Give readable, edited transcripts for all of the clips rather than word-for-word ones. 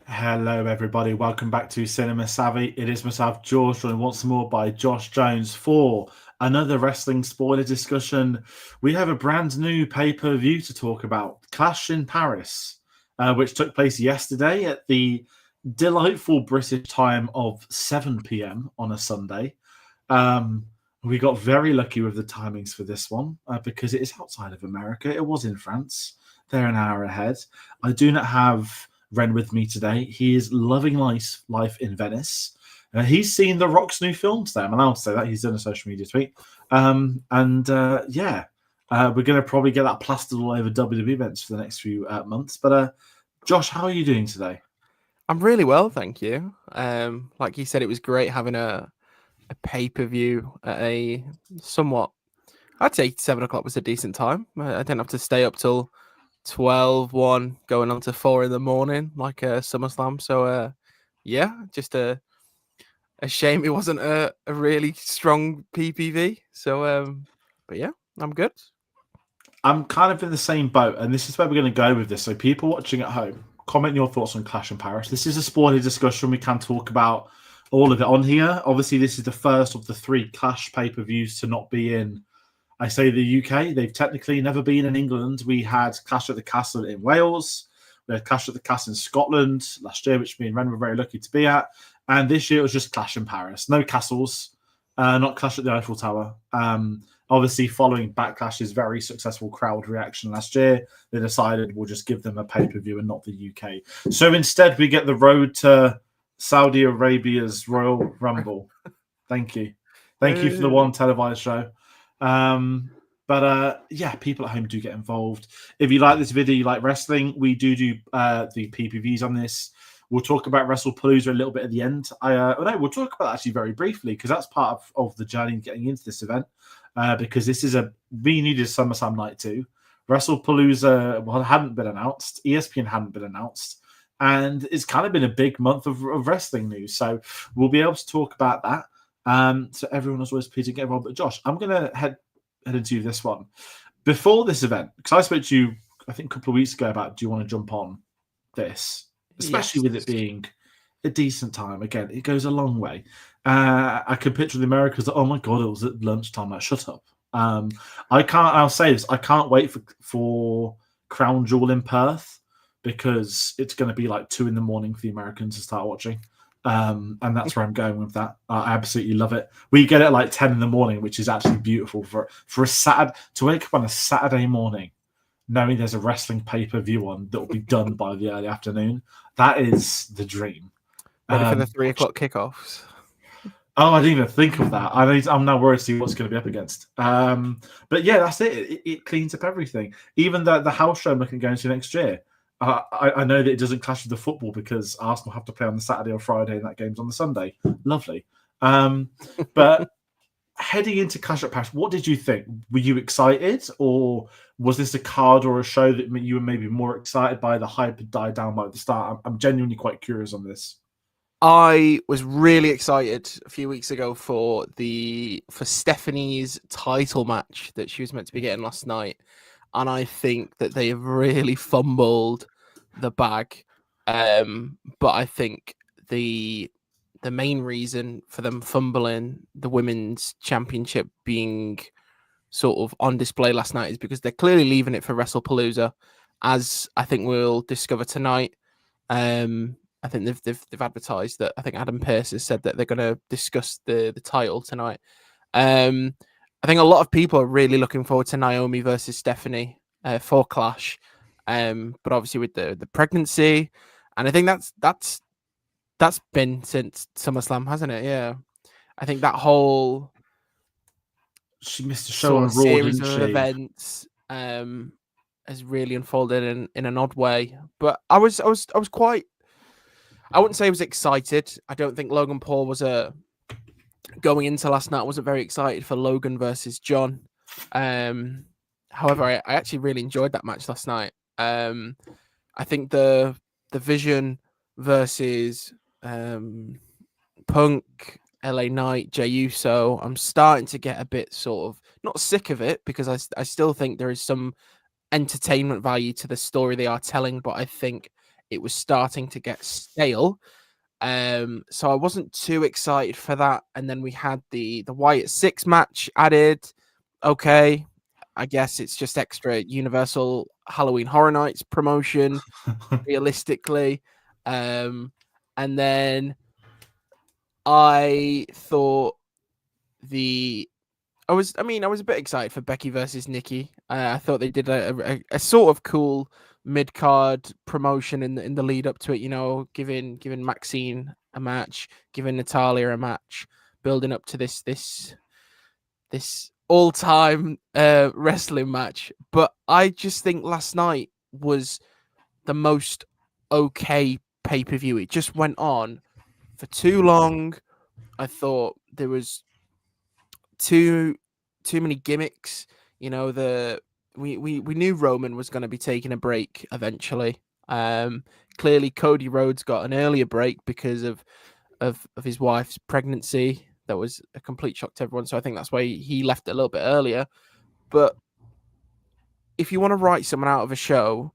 Hello, everybody. Welcome back to Cinema Savvy. It is myself, George, joined once more by Josh Jones for another wrestling spoiler discussion. We have a brand new pay-per-view to talk about, Clash in Paris, which took place yesterday at the delightful British time of 7 p.m. on a Sunday. We got very lucky with the timings for this one because it is outside of America. It was in France. They're an hour ahead. I do not have Ren with me today. He is loving life in Venice. He's seen The Rock's new film today. I'm allowed to say that. He's done a social media tweet. We're going to probably get that plastered all over WWE events for the next few months. But Josh, how are you doing today? I'm really well, thank you. Like you said, it was great having a pay-per-view at a somewhat, I'd say 7 o'clock was a decent time. I didn't have to stay up till 12, 1, going on to 4 in the morning, like a SummerSlam. So, just a shame it wasn't a really strong PPV. So, but yeah, I'm good. I'm kind of in the same boat, and this is where we're going to go with this. So people watching at home, comment your thoughts on Clash in Paris. This is a spoiler discussion. We can talk about all of it on here. Obviously, this is the first of the 3 Clash pay-per-views to not be in, I say, the UK. They've technically never been in England. We had Clash at the Castle in Wales. We had Clash at the Castle in Scotland last year, which me and Ren were very lucky to be at. And this year it was just Clash in Paris. No castles, not Clash at the Eiffel Tower. Obviously, following Backlash's very successful crowd reaction last year, they decided we'll just give them a pay-per-view and not the UK. So instead, we get the road to Saudi Arabia's Royal Rumble. Thank you. Thank you for the one televised show. People at home do get involved. If you like this video, you like wrestling, we do the PPVs on this. We'll talk about WrestlePalooza a little bit at the end. We'll talk about that actually very briefly because that's part of the journey getting into this event. Because this is we needed SummerSlam Night 2. WrestlePalooza hadn't been announced. ESPN hadn't been announced. And it's kind of been a big month of wrestling news. So we'll be able to talk about that. So everyone was always pleased to get involved. But Josh, I'm going to head into this one. Before this event, because I spoke to you, I think, a couple of weeks ago about do you want to jump on this? Especially with it being a decent time. Again, it goes a long way. I can picture the Americans that, oh my God, it was at lunchtime. Like, shut up. I'll say this. I can't wait for Crown Jewel in Perth because it's going to be like 2 a.m. for the Americans to start watching. And that's where I'm going with that. I absolutely love it. We get it at like 10 a.m, which is actually beautiful for a Saturday, to wake up on a Saturday morning knowing there's a wrestling pay-per-view on that will be done by the early afternoon. That is the dream. Ready for the 3 o'clock kickoffs. Oh, I didn't even think of that. I'm now worried to see what's going to be up against. But yeah, that's it. It cleans up everything. Even the house show I'm looking going to next year. I know that it doesn't clash with the football because Arsenal have to play on the Saturday or Friday and that game's on the Sunday. Lovely. But heading into Clash at Paris, what did you think? Were you excited, or was this a card or a show that you were maybe more excited by? The hype had died down by the start. I'm genuinely quite curious on this. I was really excited a few weeks ago for Stephanie's title match that she was meant to be getting last night. And I think that they have really fumbled the bag. But I think the main reason for them fumbling the women's championship being sort of on display last night is because they're clearly leaving it for WrestlePalooza, as I think we'll discover tonight. I think they've advertised that. I think Adam Pearce has said that they're going to discuss the title tonight. I think a lot of people are really looking forward to Naomi versus Stephanie for Clash, but obviously with the pregnancy, and I think that's been since SummerSlam, hasn't it? Yeah, I think that whole she missed a show on Raw, series didn't of she? events has really unfolded in an odd way. But I was quite. I wouldn't say I was excited. I don't think Logan Paul was going into last night. I wasn't very excited for Logan versus John. However, I actually really enjoyed that match last night. I think the Vision versus Punk, LA Knight, Jey Uso, I'm starting to get a bit sort of not sick of it because I still think there is some entertainment value to the story they are telling, but I think it was starting to get stale. So I wasn't too excited for that. And then we had the Wyatt 6 match added. Okay, I guess it's just extra Universal Halloween Horror Nights promotion, realistically. And then I thought I was a bit excited for Becky versus Nikki. I thought they did a sort of cool mid card promotion in the lead up to it. You know, giving Maxine a match, giving Natalia a match, building up to this all time wrestling match. But I just think last night was the most okay pay-per-view. It just went on for too long. I thought there was too many gimmicks. You know, we knew Roman was going to be taking a break eventually. Clearly Cody Rhodes got an earlier break because of his wife's pregnancy. That was a complete shock to everyone. So I think that's why he left a little bit earlier. But if you want to write someone out of a show,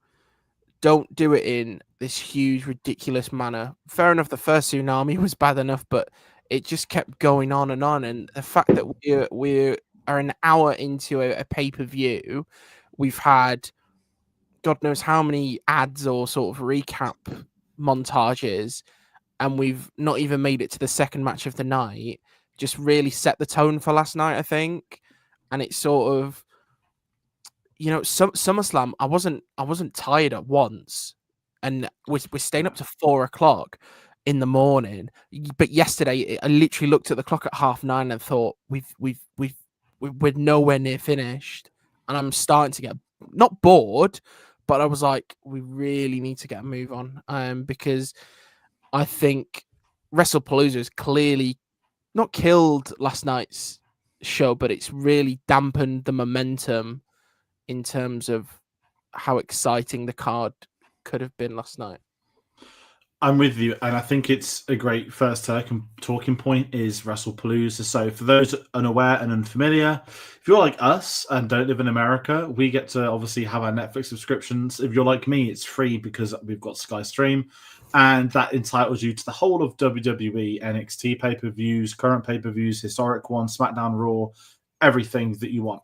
don't do it in this huge, ridiculous manner. Fair enough, the first tsunami was bad enough, but it just kept going on. And the fact that we are an hour into a pay-per-view, we've had God knows how many ads or sort of recap montages, and we've not even made it to the second match of the night, just really set the tone for last night, I think. And it's sort of, you know, SummerSlam, I wasn't tired at once, and we're staying up to 4:00 in the morning. But yesterday, I literally looked at the clock at 9:30 and thought we're nowhere near finished, and I'm starting to get not bored, but I was like, we really need to get a move on, because I think WrestlePalooza has clearly not killed last night's show, but it's really dampened the momentum in terms of how exciting the card could have been last night. I'm with you, and I think it's a great first talking point is WrestlePalooza. So for those unaware and unfamiliar, if you're like us and don't live in America, we get to obviously have our Netflix subscriptions. If you're like me, it's free because we've got Sky Stream, and that entitles you to the whole of WWE, NXT pay-per-views, current pay-per-views, historic ones, SmackDown, Raw, everything that you want.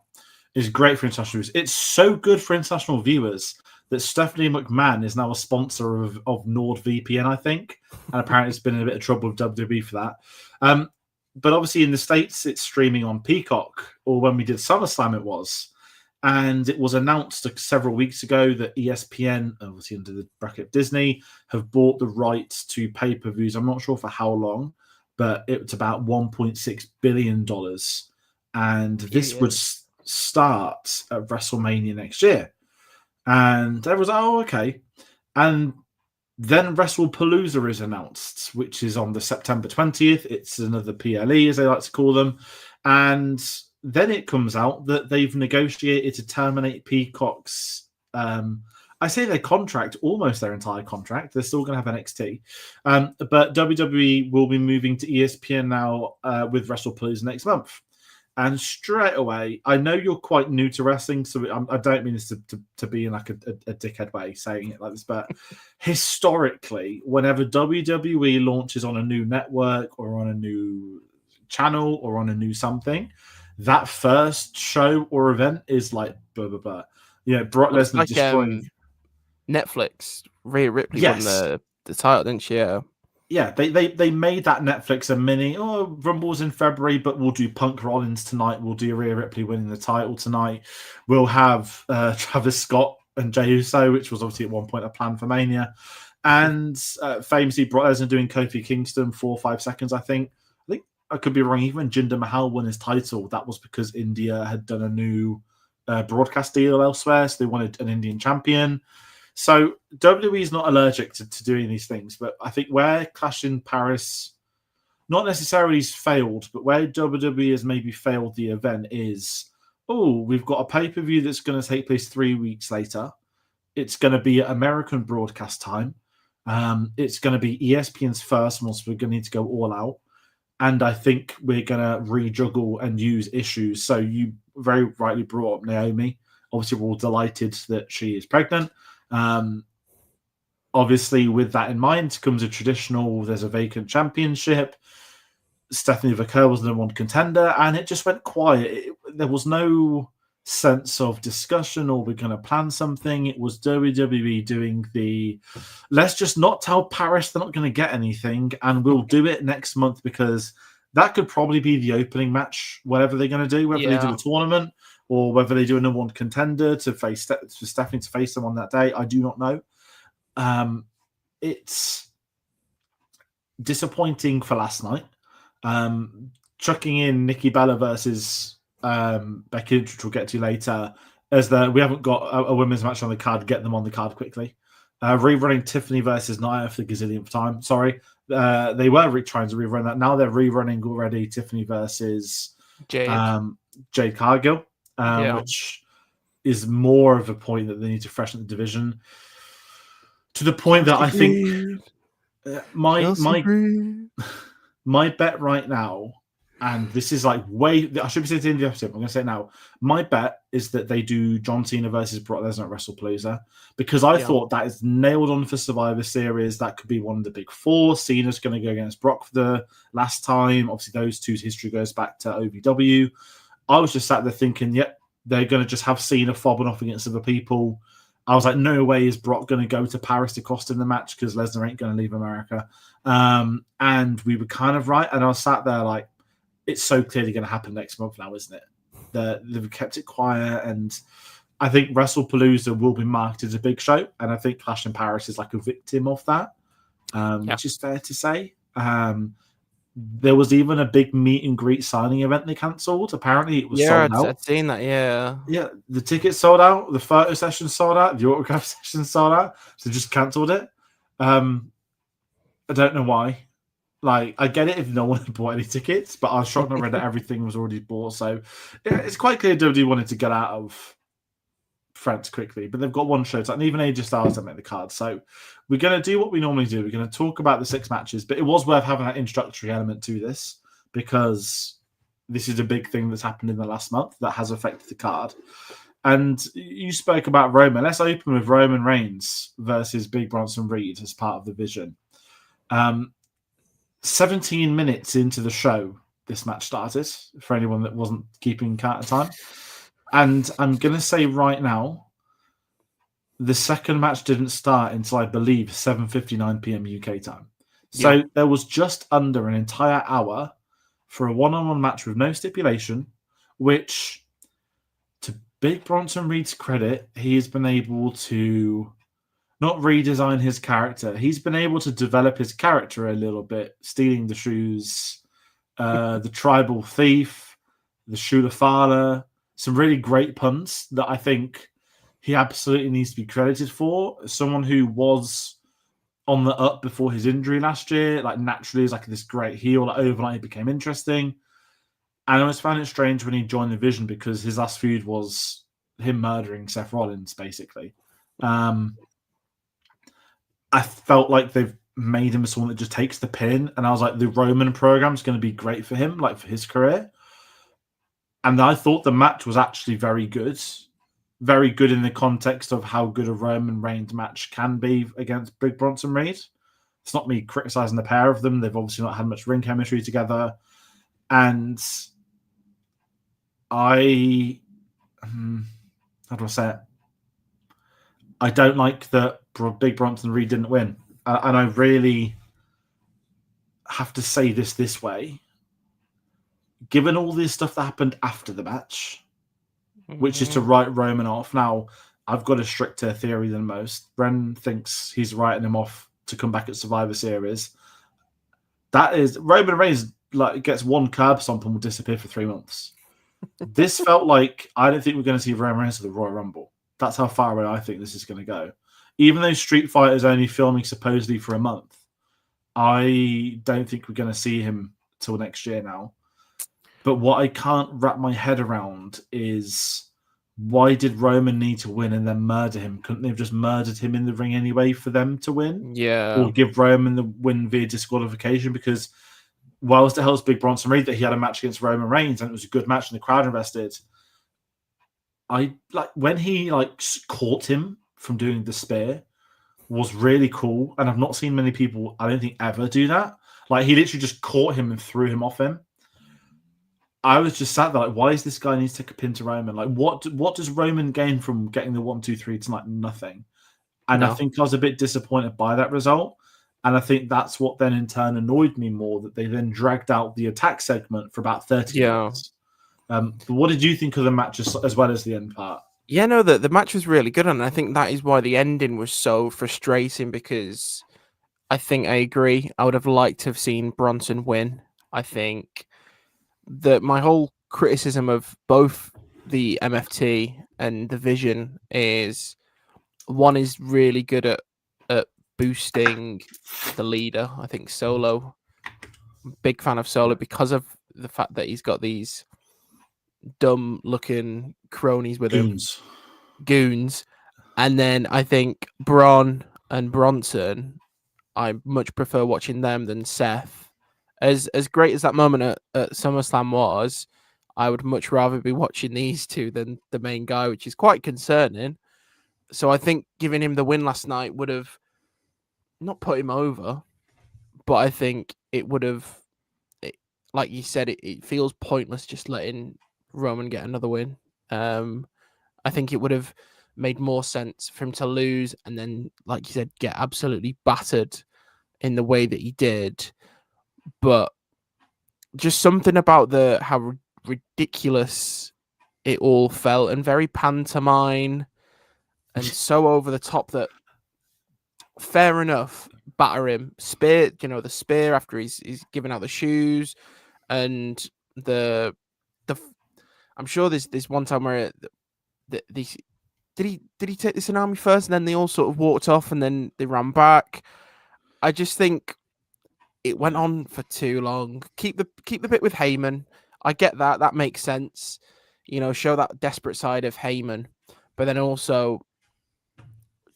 It's great for international viewers. It's so good for international viewers that Stephanie McMahon is now a sponsor of NordVPN, I think. And apparently it's been in a bit of trouble with WWE for that. But obviously in the States, it's streaming on Peacock, or when we did SummerSlam, it was. And it was announced several weeks ago that ESPN, obviously under the bracket Disney, have bought the rights to pay-per-views. I'm not sure for how long, but it's about $1.6 billion. And this would start at WrestleMania next year. And everyone's like, oh, okay. And then WrestlePalooza is announced, which is on the September 20th. It's another PLE, as they like to call them. And then it comes out that they've negotiated to terminate Peacock's, I say their contract, almost their entire contract. They're still going to have NXT. But WWE will be moving to ESPN now with WrestlePalooza next month. And straight away, I know you're quite new to wrestling, so I don't mean this to be in like a dickhead way saying it like this, but historically, whenever WWE launches on a new network or on a new channel or on a new something, that first show or event is like blah, blah, blah. You know, Brock Lesnar like, destroying... Netflix. Rhea Ripley won the title, didn't she? Yeah, they made that Netflix a mini. Oh, Rumble's in February, but we'll do Punk Rollins tonight. We'll do Rhea Ripley winning the title tonight. We'll have Travis Scott and Jey Uso, which was obviously at one point a plan for Mania. And famously, Brock Lesnar doing Kofi Kingston 4 or 5 seconds, I think. I could be wrong. Even when Jinder Mahal won his title, that was because India had done a new broadcast deal elsewhere, so they wanted an Indian champion. So WWE is not allergic to doing these things, but I think where Clash in Paris not necessarily has failed, but where WWE has maybe failed the event is, we've got a pay-per-view that's going to take place 3 weeks later. It's going to be at American broadcast time. It's going to be ESPN's first one, so we're going to need to go all out. And I think we're going to rejuggle and use issues. So you very rightly brought up Naomi. Obviously, we're all delighted that she is pregnant. obviously, with that in mind, comes a traditional, there's a vacant championship. Stephanie Vaquer was the number one contender, and it just went quiet. There was no sense of discussion or we're going to plan something. It was WWE doing the, let's just not tell Paris they're not going to get anything, and we'll do it next month, because that could probably be the opening match, whatever they're going to do, whether they do a tournament or whether they do a number one contender to face for Stephanie to face them on that day. I do not know. It's disappointing for last night. Chucking in Nikki Bella versus Becky Lynch, which we'll get to later, as we haven't got a women's match on the card, get them on the card quickly. Rerunning Tiffany versus Nia for the gazillionth time. Sorry. They were trying to rerun that. Now they're rerunning already Tiffany versus Jade Cargill, which is more of a point that they need to freshen the division, to the point that I think my bet right now, and this is like I should be saying at the end of the episode, I'm going to say it now. My bet is that they do John Cena versus Brock Lesnar at WrestlePalooza, because I thought that is nailed on for Survivor Series. That could be one of the big four. Cena's going to go against Brock for the last time. Obviously, those two's history goes back to OVW. I was just sat there thinking, yep, they're going to just have Cena fobbing off against other people. I was like, no way is Brock going to go to Paris to cost him the match, because Lesnar ain't going to leave America. And we were kind of right. And I was sat there like, it's so clearly going to happen next month now, isn't it? They've kept it quiet. And I think WrestlePalooza will be marketed as a big show. And I think Clash in Paris is like a victim of that, which is fair to say. There was even a big meet and greet signing event they cancelled. Apparently it was sold out. I'd seen that, Yeah, the tickets sold out, the photo session sold out, the autograph session sold out. So just cancelled it. I don't know why. Like, I get it if no one had bought any tickets, but I was shocked when I read that everything was already bought. So it's quite clear WWE wanted to get out of France quickly, but they've got one show, and even AJ Styles don't make the card. So we're going to do what we normally do. We're going to talk about the 6 matches, but it was worth having that introductory element to this, because this is a big thing that's happened in the last month that has affected the card. And you spoke about Roman. Let's open with Roman Reigns versus Big Bronson Reed as part of the Vision. 17 minutes into the show, this match started, for anyone that wasn't keeping count of time. And I'm going to say right now, the second match didn't start until, I believe, 7:59 p.m. UK time. So there was just under an entire hour for a one-on-one match with no stipulation, which, to Big Bronson Reed's credit, he has been able to not redesign his character. He's been able to develop his character a little bit, stealing the shoes, the tribal thief, the Shulafala, some really great puns that I think he absolutely needs to be credited for. Someone who was on the up before his injury last year, like naturally is like this great heel, like overnight he became interesting. And I always found it strange when he joined the Vision, because his last feud was him murdering Seth Rollins, basically. I felt like they've made him someone that just takes the pin, and I was like, the Roman program is going to be great for him, like for his career. And I thought the match was actually very good in the context of how good a Roman Reigns match can be against Big Bronson Reed. It's not me criticizing the pair of them. They've obviously not had much ring chemistry together. And how do I say it? I don't like that Big Bronson Reed didn't win. And I really have to say this way. Given all this stuff that happened after the match, which is to write Roman off. Now, I've got a stricter theory than most. Bren thinks he's writing him off to come back at Survivor Series. That is, Roman Reigns like gets one curb stomp and will disappear for 3 months. This felt like, I don't think we're going to see Roman Reigns at the Royal Rumble. That's how far away I think this is going to go. Even though Street Fighter is only filming supposedly for a month, I don't think we're going to see him till next year now. But what I can't wrap my head around is, why did Roman need to win and then murder him? Couldn't they have just murdered him in the ring anyway for them to win? Yeah. Or give Roman the win via disqualification? Because whilst it helps Big Bronson Reed that he had a match against Roman Reigns and it was a good match and the crowd invested, I like when he like caught him from doing the spear, was really cool, and I've not seen many people, I don't think, ever do that. Like, he literally just caught him and threw him off him. I was just sat there like, why is this guy need to take a pin to Roman? Like, what does Roman gain from getting the 1-2-3 tonight? Nothing. And I think I was a bit disappointed by that result. And I think that's what then in turn annoyed me more, that they then dragged out the attack segment for about 30 minutes. But what did you think of the match as well as the end part? Yeah, no, the match was really good, and I think that is why the ending was so frustrating, because I think I agree. I would have liked to have seen Bronson win. I think that my whole criticism of both the MFT and the Vision is, one is really good at boosting the leader. I think Solo, big fan of Solo because of the fact that he's got these dumb looking cronies with him, goons. And then I think Braun and Bronson, I much prefer watching them than Seth. As great as that moment at SummerSlam was, I would much rather be watching these two than the main guy, which is quite concerning. So I think giving him the win last night would have not put him over, but I think it would have, like you said, it feels pointless just letting Roman get another win. I think it would have made more sense for him to lose and then, like you said, get absolutely battered in the way that he did. But just something about how ridiculous it all felt, and very pantomime and so over the top that, fair enough, batter him, spear, the spear after he's giving out the shoes, and the I'm sure there's one time where did he take the tsunami first, and then they all sort of walked off, and then they ran back. I just think it went on for too long. Keep the bit with Heyman. I get that. That makes sense. Show that desperate side of Heyman, but then also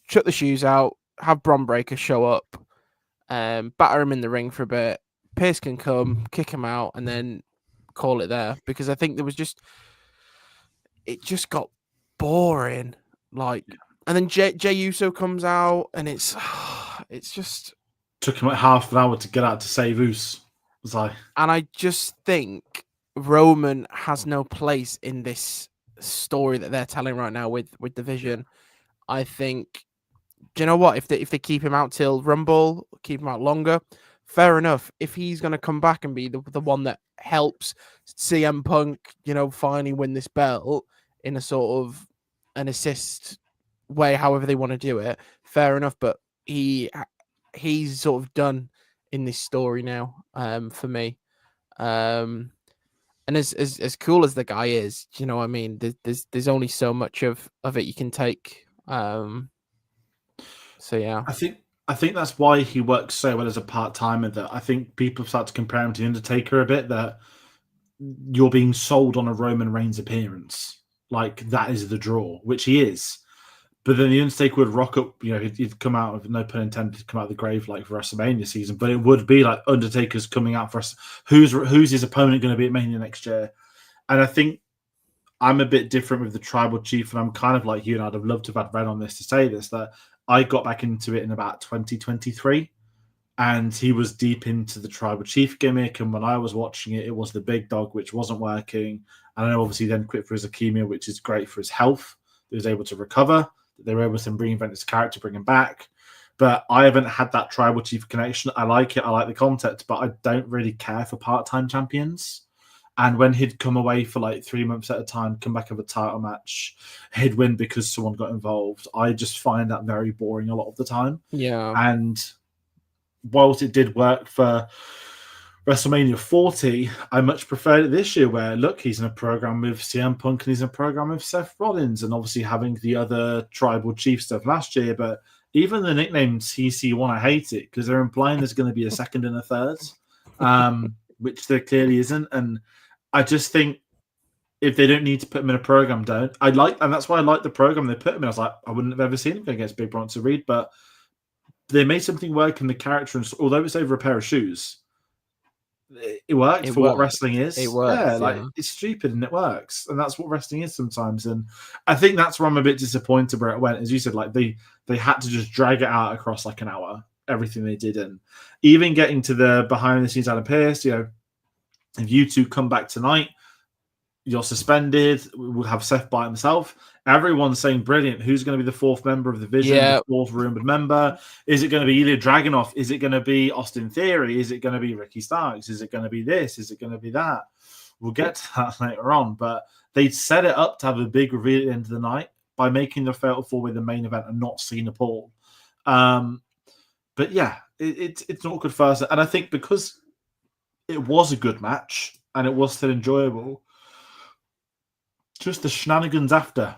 chuck the shoes out, have Bron Breakker show up, batter him in the ring for a bit. Pierce can come, kick him out, and then call it there. Because I think it just got boring. And then Jey Uso comes out, and it's just took him like half an hour to get out to save Uso. And I just think Roman has no place in this story that they're telling right now with the Vision. I think, do you know what? If they keep him out till Rumble, keep him out longer, fair enough. If he's going to come back and be the one that helps CM Punk, finally win this belt in a sort of an assist way, however they want to do it, fair enough. But he's sort of done in this story now, for me. And as cool as the guy is, do you know what I mean? There's only so much of it you can take. So yeah, I think that's why he works so well as a part-timer, that I think people start to compare him to The Undertaker a bit, that you're being sold on a Roman Reigns appearance. Like, that is the draw, which he is. But then The Undertaker would rock up, he'd come out of, no pun intended, come out of the grave like for WrestleMania season, but it would be like Undertaker's coming out for us. Who's his opponent going to be at Mania next year? And I think I'm a bit different with the Tribal Chief, and I'm kind of like you, and I'd have loved to have had Red on this to say this, that I got back into it in about 2023, and he was deep into the Tribal Chief gimmick, and when I was watching it, it was the big dog, which wasn't working, and then obviously then quit for his leukemia, which is great for his health. He was able to recover. They were able to reinvent his character, bring him back. But I haven't had that Tribal Chief connection. I like it. I like the concept, but I don't really care for part-time champions. And when he'd come away for like 3 months at a time, come back with a title match, he'd win because someone got involved. I just find that very boring a lot of the time. Yeah. And whilst it did work for WrestleMania 40, I much preferred it this year, where, look, he's in a program with CM Punk and he's in a program with Seth Rollins, and obviously having the other Tribal Chief stuff last year. But even the nickname TC1, I hate it, because they're implying there's going to be a second and a third, which there clearly isn't. And I just think if they don't need to put him in a program, don't. And that's why I like the program they put him in. I was like, I wouldn't have ever seen him go against Big Bronson Reed, but they made something work in the character, and although it's over a pair of shoes, it worked It for what works. wrestling is. It works, Yeah, like yeah. it's stupid and it works, and that's what wrestling is sometimes. And I think that's where I'm a bit disappointed where it went. As you said, like they had to just drag it out across like an hour, everything they did, and even getting to the behind the scenes Adam Pearce. If you two come back tonight, you're suspended. We'll have Seth by himself. Everyone's saying brilliant. Who's going to be the fourth member of the Vision, the fourth rumored member? Is it going to be Ilya Dragunov? Is it going to be Austin Theory? Is it going to be Ricky Starks? Is it going to be this? Is it going to be that? We'll get to that later on. But they'd set it up to have a big reveal at the end of the night by making the Fatal 4-Way the main event and not Cena Paul. But yeah, it's not good first. And I think because it was a good match and it was still enjoyable, just the shenanigans after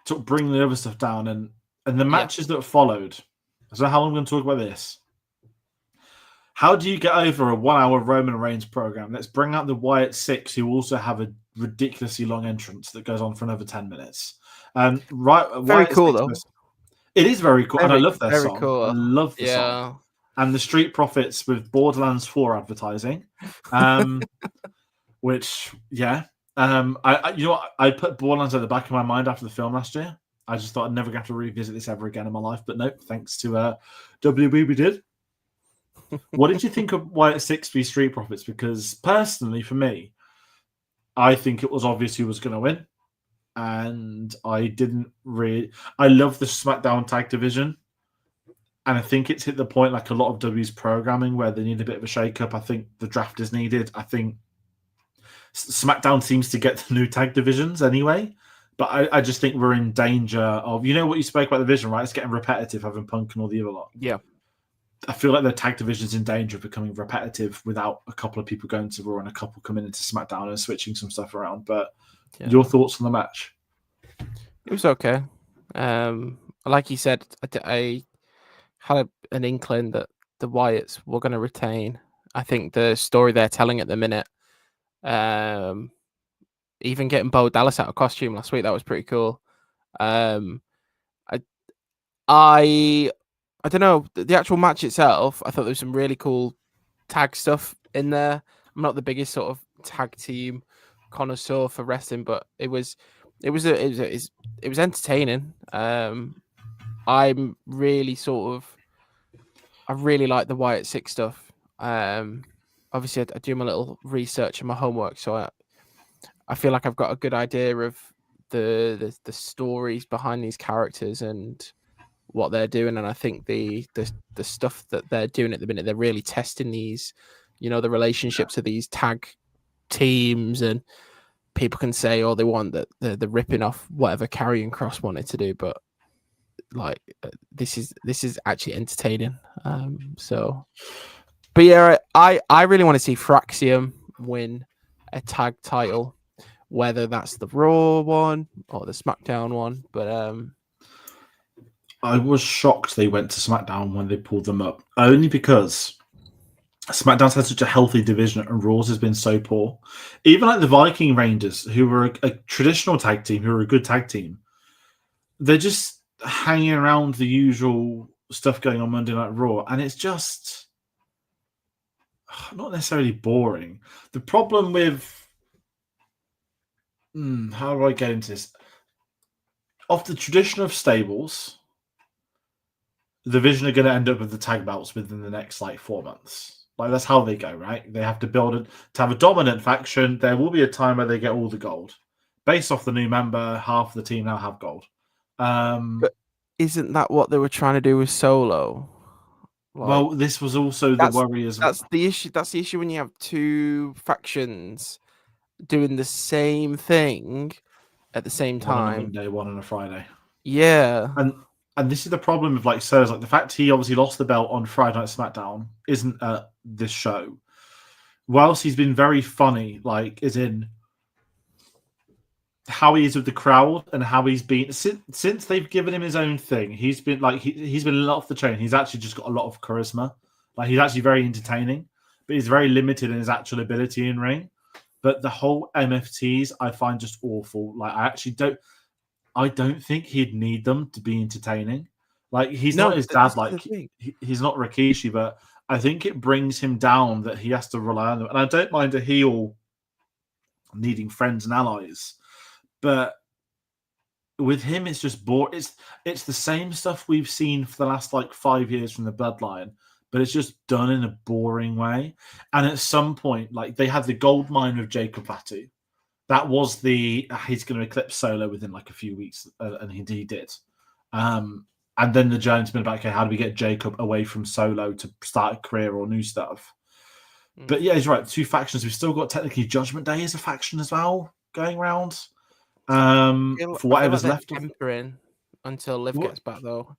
to bring the other stuff down and the matches that followed. I don't know how long I'm going to talk about this. How do you get over a 1 hour Roman Reigns program? Let's bring out the Wyatt Six, who also have a ridiculously long entrance that goes on for another 10 minutes. Very Wyatt cool, Six, though. It is very cool, and I love their song. Cool. I love the song. And the Street Profits with Borderlands 4 advertising, which, yeah. I put Borderlands at the back of my mind after the film last year. I just thought I'd never have to revisit this ever again in my life. But no, thanks to WWE, we did. What did you think of Wyatt Six v Street Profits? Because personally, for me, I think it was obvious who was going to win. And I didn't really... I love the SmackDown tag division. And I think it's hit the point, like a lot of W's programming, where they need a bit of a shake-up. I think the draft is needed. I think SmackDown seems to get the new tag divisions anyway. But I just think we're in danger of... You know what you spoke about the division, right? It's getting repetitive, having Punk and all the other lot. Yeah. I feel like the tag division's in danger of becoming repetitive without a couple of people going to Raw and a couple coming into SmackDown and switching some stuff around. But your thoughts on the match? It was okay. Like you said, I had an inkling that the Wyatts were going to retain. I think the story they're telling at the minute, even getting Bo Dallas out of costume last week, that was pretty cool. I don't know, the actual match itself, I thought there was some really cool tag stuff in there. I'm not the biggest sort of tag team connoisseur for wrestling, but it was entertaining. I'm really I really like the Wyatt Six stuff. Obviously I do my little research and my homework, so I feel like I've got a good idea of the stories behind these characters and what they're doing. And I think the stuff that they're doing at the minute, they're really testing these, the relationships of these tag teams, and people can say all they want that they're ripping off whatever Karrion Kross wanted to do, but like this is actually entertaining. But yeah, I really want to see Fraxium win a tag title, whether that's the Raw one or the SmackDown one. But I was shocked they went to SmackDown when they pulled them up, only because SmackDown's had such a healthy division and Raw's has been so poor. Even like the Viking Rangers, who were a traditional tag team, who were a good tag team, they're just hanging around the usual stuff going on Monday Night Raw, and it's just not necessarily boring. The problem with... how do I get into this? Of the tradition of stables, the division are going to end up with the tag belts within the next 4 months. That's how they go, right? They have to build it to have a dominant faction. There will be a time where they get all the gold. Based off the new member, half the team now have gold. But isn't that what they were trying to do with Solo? Well, this was also the worry as well. That's the issue. That's the issue when you have two factions doing the same thing at the same time. One on a Monday, one on a Friday. Yeah. And this is the problem with Sir's, the fact he obviously lost the belt on Friday Night SmackDown isn't this show. Whilst he's been very funny, as in how he is with the crowd and how he's been since they've given him his own thing, he's been he's been a lot off the chain. He's actually just got a lot of charisma. He's actually very entertaining, but he's very limited in his actual ability in ring. But the whole MFTs I find just awful. I don't think he'd need them to be entertaining. Like he's No, not his but dad. this is the Like thing. he's not Rikishi, but I think it brings him down that he has to rely on them. And I don't mind a heel needing friends and allies, but with him, it's just It's the same stuff we've seen for the last like 5 years from the Bloodline, but it's just done in a boring way. And at some point, like they had the gold mine of Jacob Fatu. That was he's going to eclipse Solo within like a few weeks, and he did. And then the journey's been about, okay, how do we get Jacob away from Solo to start a career or new stuff? But yeah, he's right. 2 factions. We've still got technically Judgment Day as a faction as well going around. For I feel like whatever's they're left of tempering until Liv gets back, though.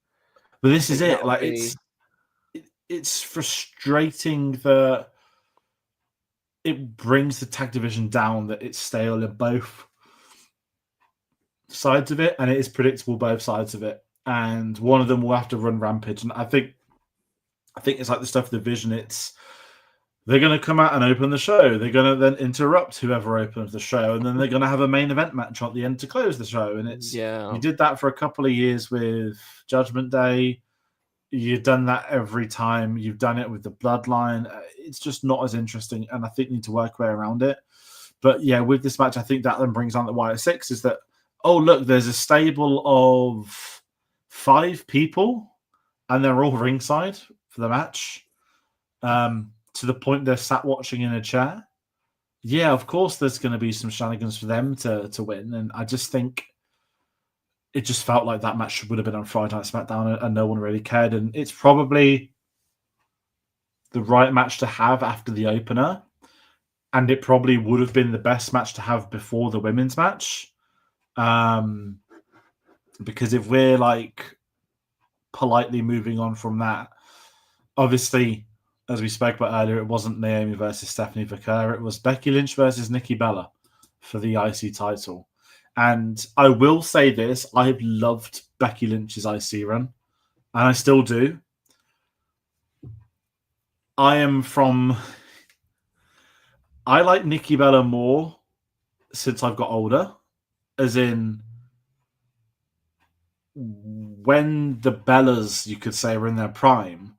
But this is it. that'll Like be- it's frustrating that it brings the tag division down that it's stale in both sides of it, and it is predictable both sides of it. And one of them will have to run rampage. And I think it's like the stuff of the vision. They're going to come out and open the show. They're going to then interrupt whoever opens the show, and then they're going to have a main event match at the end to close the show. And you did that for a couple of years with Judgment Day. You've done that every time. You've done it with the Bloodline. It's just not as interesting, and I think you need to work your way around it. But yeah, with this match, I think that then brings on the Wire Six is that, oh, look, there's a stable of 5 people, and they're all ringside for the match. To the point they're sat watching in a chair. Yeah, of course there's going to be some shenanigans for them to win. And I just think it just felt like that match would have been on Friday Night SmackDown and no one really cared. And it's probably the right match to have after the opener. And it probably would have been the best match to have before the women's match. Because if we're like politely moving on from that, obviously, as we spoke about earlier, it wasn't Naomi versus Stephanie Vaquer. It was Becky Lynch versus Nikki Bella for the IC title. And I will say this, I've loved Becky Lynch's IC run, and I still do. I like Nikki Bella more since I've got older, as in when the Bellas, you could say, were in their prime,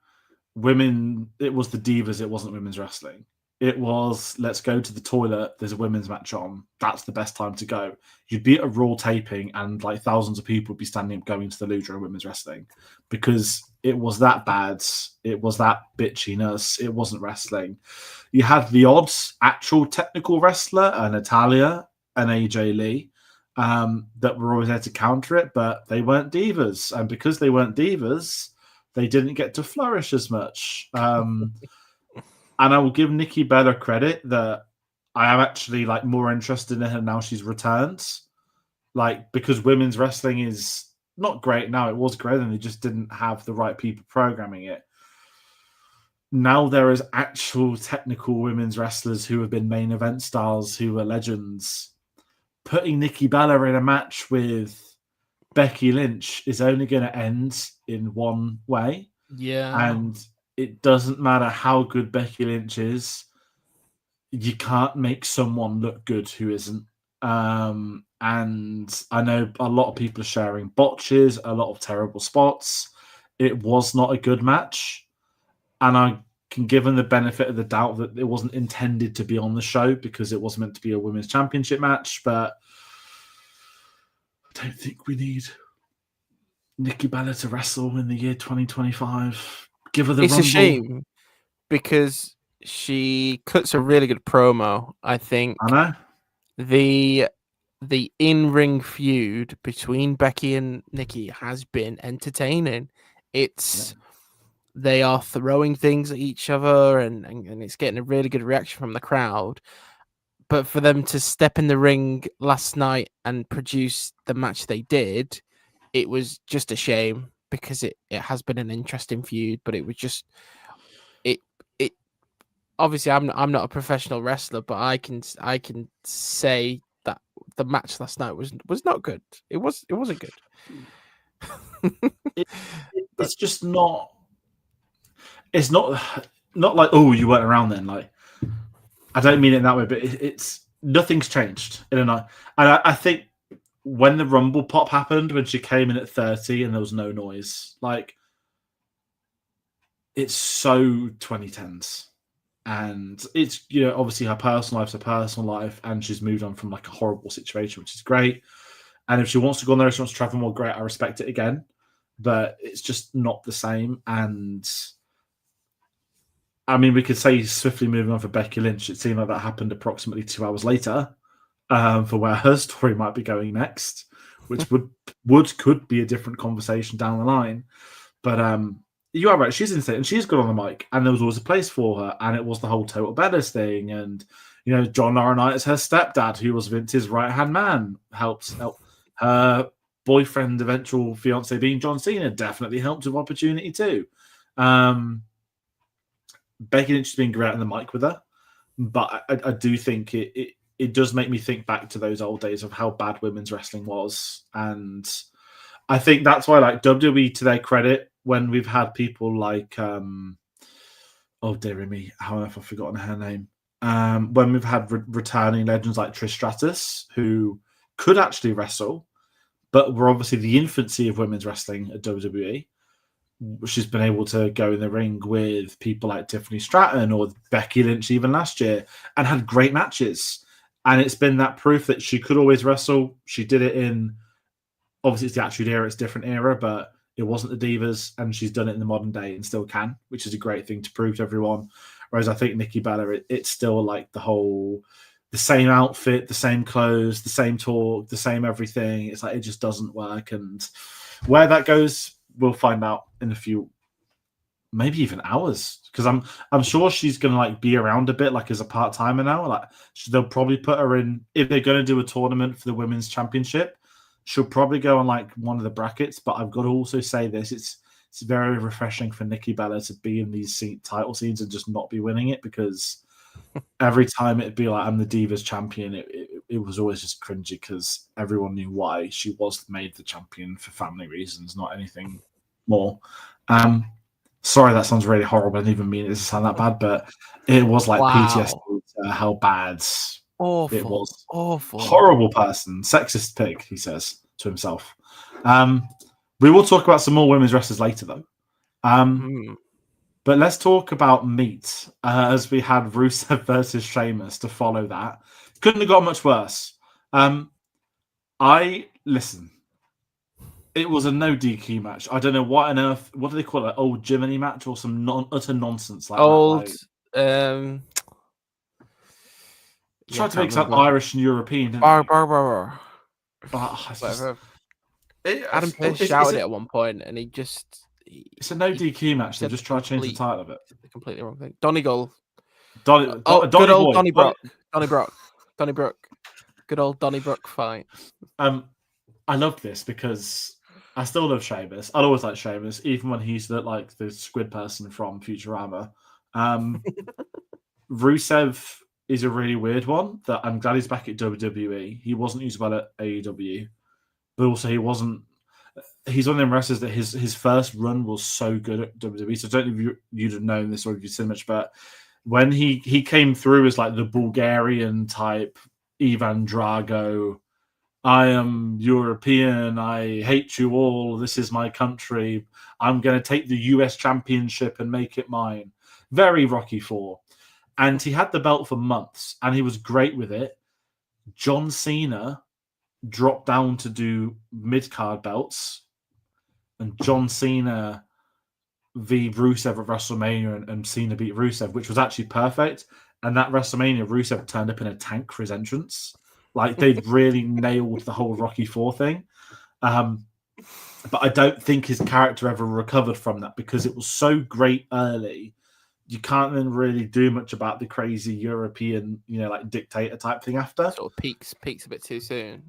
women, it was the divas, it wasn't women's wrestling. It was, let's go to the toilet, there's a women's match on, that's the best time to go. You'd be at a Raw taping and like thousands of people would be standing up going to the Lucha of women's wrestling because it was that bad, it was that bitchiness, it wasn't wrestling. You had the odds actual technical wrestler, Natalia and AJ Lee, that were always there to counter it, but they weren't divas. And because they weren't divas, they didn't get to flourish as much. And I will give Nikki Bella credit that I am actually like more interested in her now she's returned. Like, because women's wrestling is not great now. It was great, and they just didn't have the right people programming it. Now there is actual technical women's wrestlers who have been main event stars, who are legends. Putting Nikki Bella in a match with Becky Lynch is only going to end in one way. Yeah. And it doesn't matter how good Becky Lynch is, you can't make someone look good who isn't. And I know a lot of people are sharing botches, a lot of terrible spots. It was not a good match. And I can give them the benefit of the doubt that it wasn't intended to be on the show because it wasn't meant to be a women's championship match. But I don't think we need Nikki Bella to wrestle in the year 2025. Give her the It's Rumble. a shame because she cuts a really good promo. I think I know. The in-ring feud between Becky and Nikki has been entertaining. They are throwing things at each other and it's getting a really good reaction from the crowd. But for them to step in the ring last night and produce the match they did, it was just a shame because it has been an interesting feud, but it was just it obviously I'm not a professional wrestler, but I can say that the match last night was not good. It wasn't good. It's just not. It's not like, oh, you weren't around then. Like, I don't mean it in that way, but it's nothing's changed in a night. And I think when the Rumble pop happened, when she came in at 30 and there was no noise, like, it's so 2010s. And it's, obviously her personal life's a personal life, and she's moved on from like a horrible situation, which is great. And if she wants to go on there, she wants to travel more, great, I respect it again. But it's just not the same. And I mean, we could say swiftly moving on for Becky Lynch. It seemed like that happened approximately 2 hours later, for where her story might be going next, which could be a different conversation down the line. But you are right, she's insane, and she's good on the mic, and there was always a place for her, and it was the whole Total Bellas thing, and John Laurinaitis, her stepdad, who was Vince's right-hand man, helped her boyfriend, eventual fiance being John Cena, definitely helped with opportunity too. Becky Lynch has been great on the mic with her, but I do think it does make me think back to those old days of how bad women's wrestling was. And I think that's why, like, WWE, to their credit, when we've had people like, oh dear me, how have I forgotten her name? When we've had returning legends like Trish Stratus, who could actually wrestle, but were obviously the infancy of women's wrestling at WWE. She's been able to go in the ring with people like Tiffany Stratton or Becky Lynch even last year and had great matches. And it's been that proof that she could always wrestle. She did it in, obviously it's the Attitude Era, it's a different era, but it wasn't the Divas, and she's done it in the modern day and still can, which is a great thing to prove to everyone. Whereas I think Nikki Bella, it's still like the same outfit, the same clothes, the same talk, the same everything. It's like, it just doesn't work. And where that goes, we'll find out in a few, maybe even hours, because I'm sure she's gonna like be around a bit, like as a part-timer now. Like, they'll probably put her in, if they're gonna do a tournament for the women's championship, she'll probably go on like one of the brackets. But I've got to also say this, it's very refreshing for Nikki Bella to be in these title scenes and just not be winning it, because every time it'd be like, I'm the Divas champion, it was always just cringy, because everyone knew why she was made the champion, for family reasons, not anything more. Sorry, that sounds really horrible. I didn't even mean it to sound that bad, but it was like PTSD to how bad it was. Awful. Horrible person. Sexist pig, he says to himself. We will talk about some more women's wrestlers later, though. But let's talk about meat, as we had Rusev versus Sheamus to follow that. Couldn't have got much worse. Listen, it was a no DQ match. I don't know what on earth, what do they call it? Old Jiminy match or some utter nonsense like that. Tried to make some Irish and European, didn't they? Adam Pearce shouted it at one point, and it's a no DQ match. They just try to change the title of it. Completely wrong thing. Donegal. Good old Donnybrook. Good old Donnybrook fight. I love this because I still love Sheamus. I'll always like Sheamus, even when he's like the squid person from Futurama. Rusev is a really weird one that I'm glad he's back at WWE. He wasn't used well at AEW, but also he's one of them wrestlers that his first run was so good at WWE. So I don't know if you'd have known this or if you've seen much, but when he came through as like the Bulgarian type Ivan Drago, I am European, I hate you all, this is my country, I'm going to take the US championship and make it mine. Very Rocky IV. And he had the belt for months, and he was great with it. John Cena dropped down to do mid-card belts, and John Cena v. Rusev at WrestleMania, and Cena beat Rusev, which was actually perfect. And that WrestleMania, Rusev turned up in a tank for his entrance. Like, they'd really nailed the whole Rocky IV thing. But I don't think his character ever recovered from that, because it was so great early. You can't then really do much about the crazy European, like dictator type thing after. Sort of peaks a bit too soon.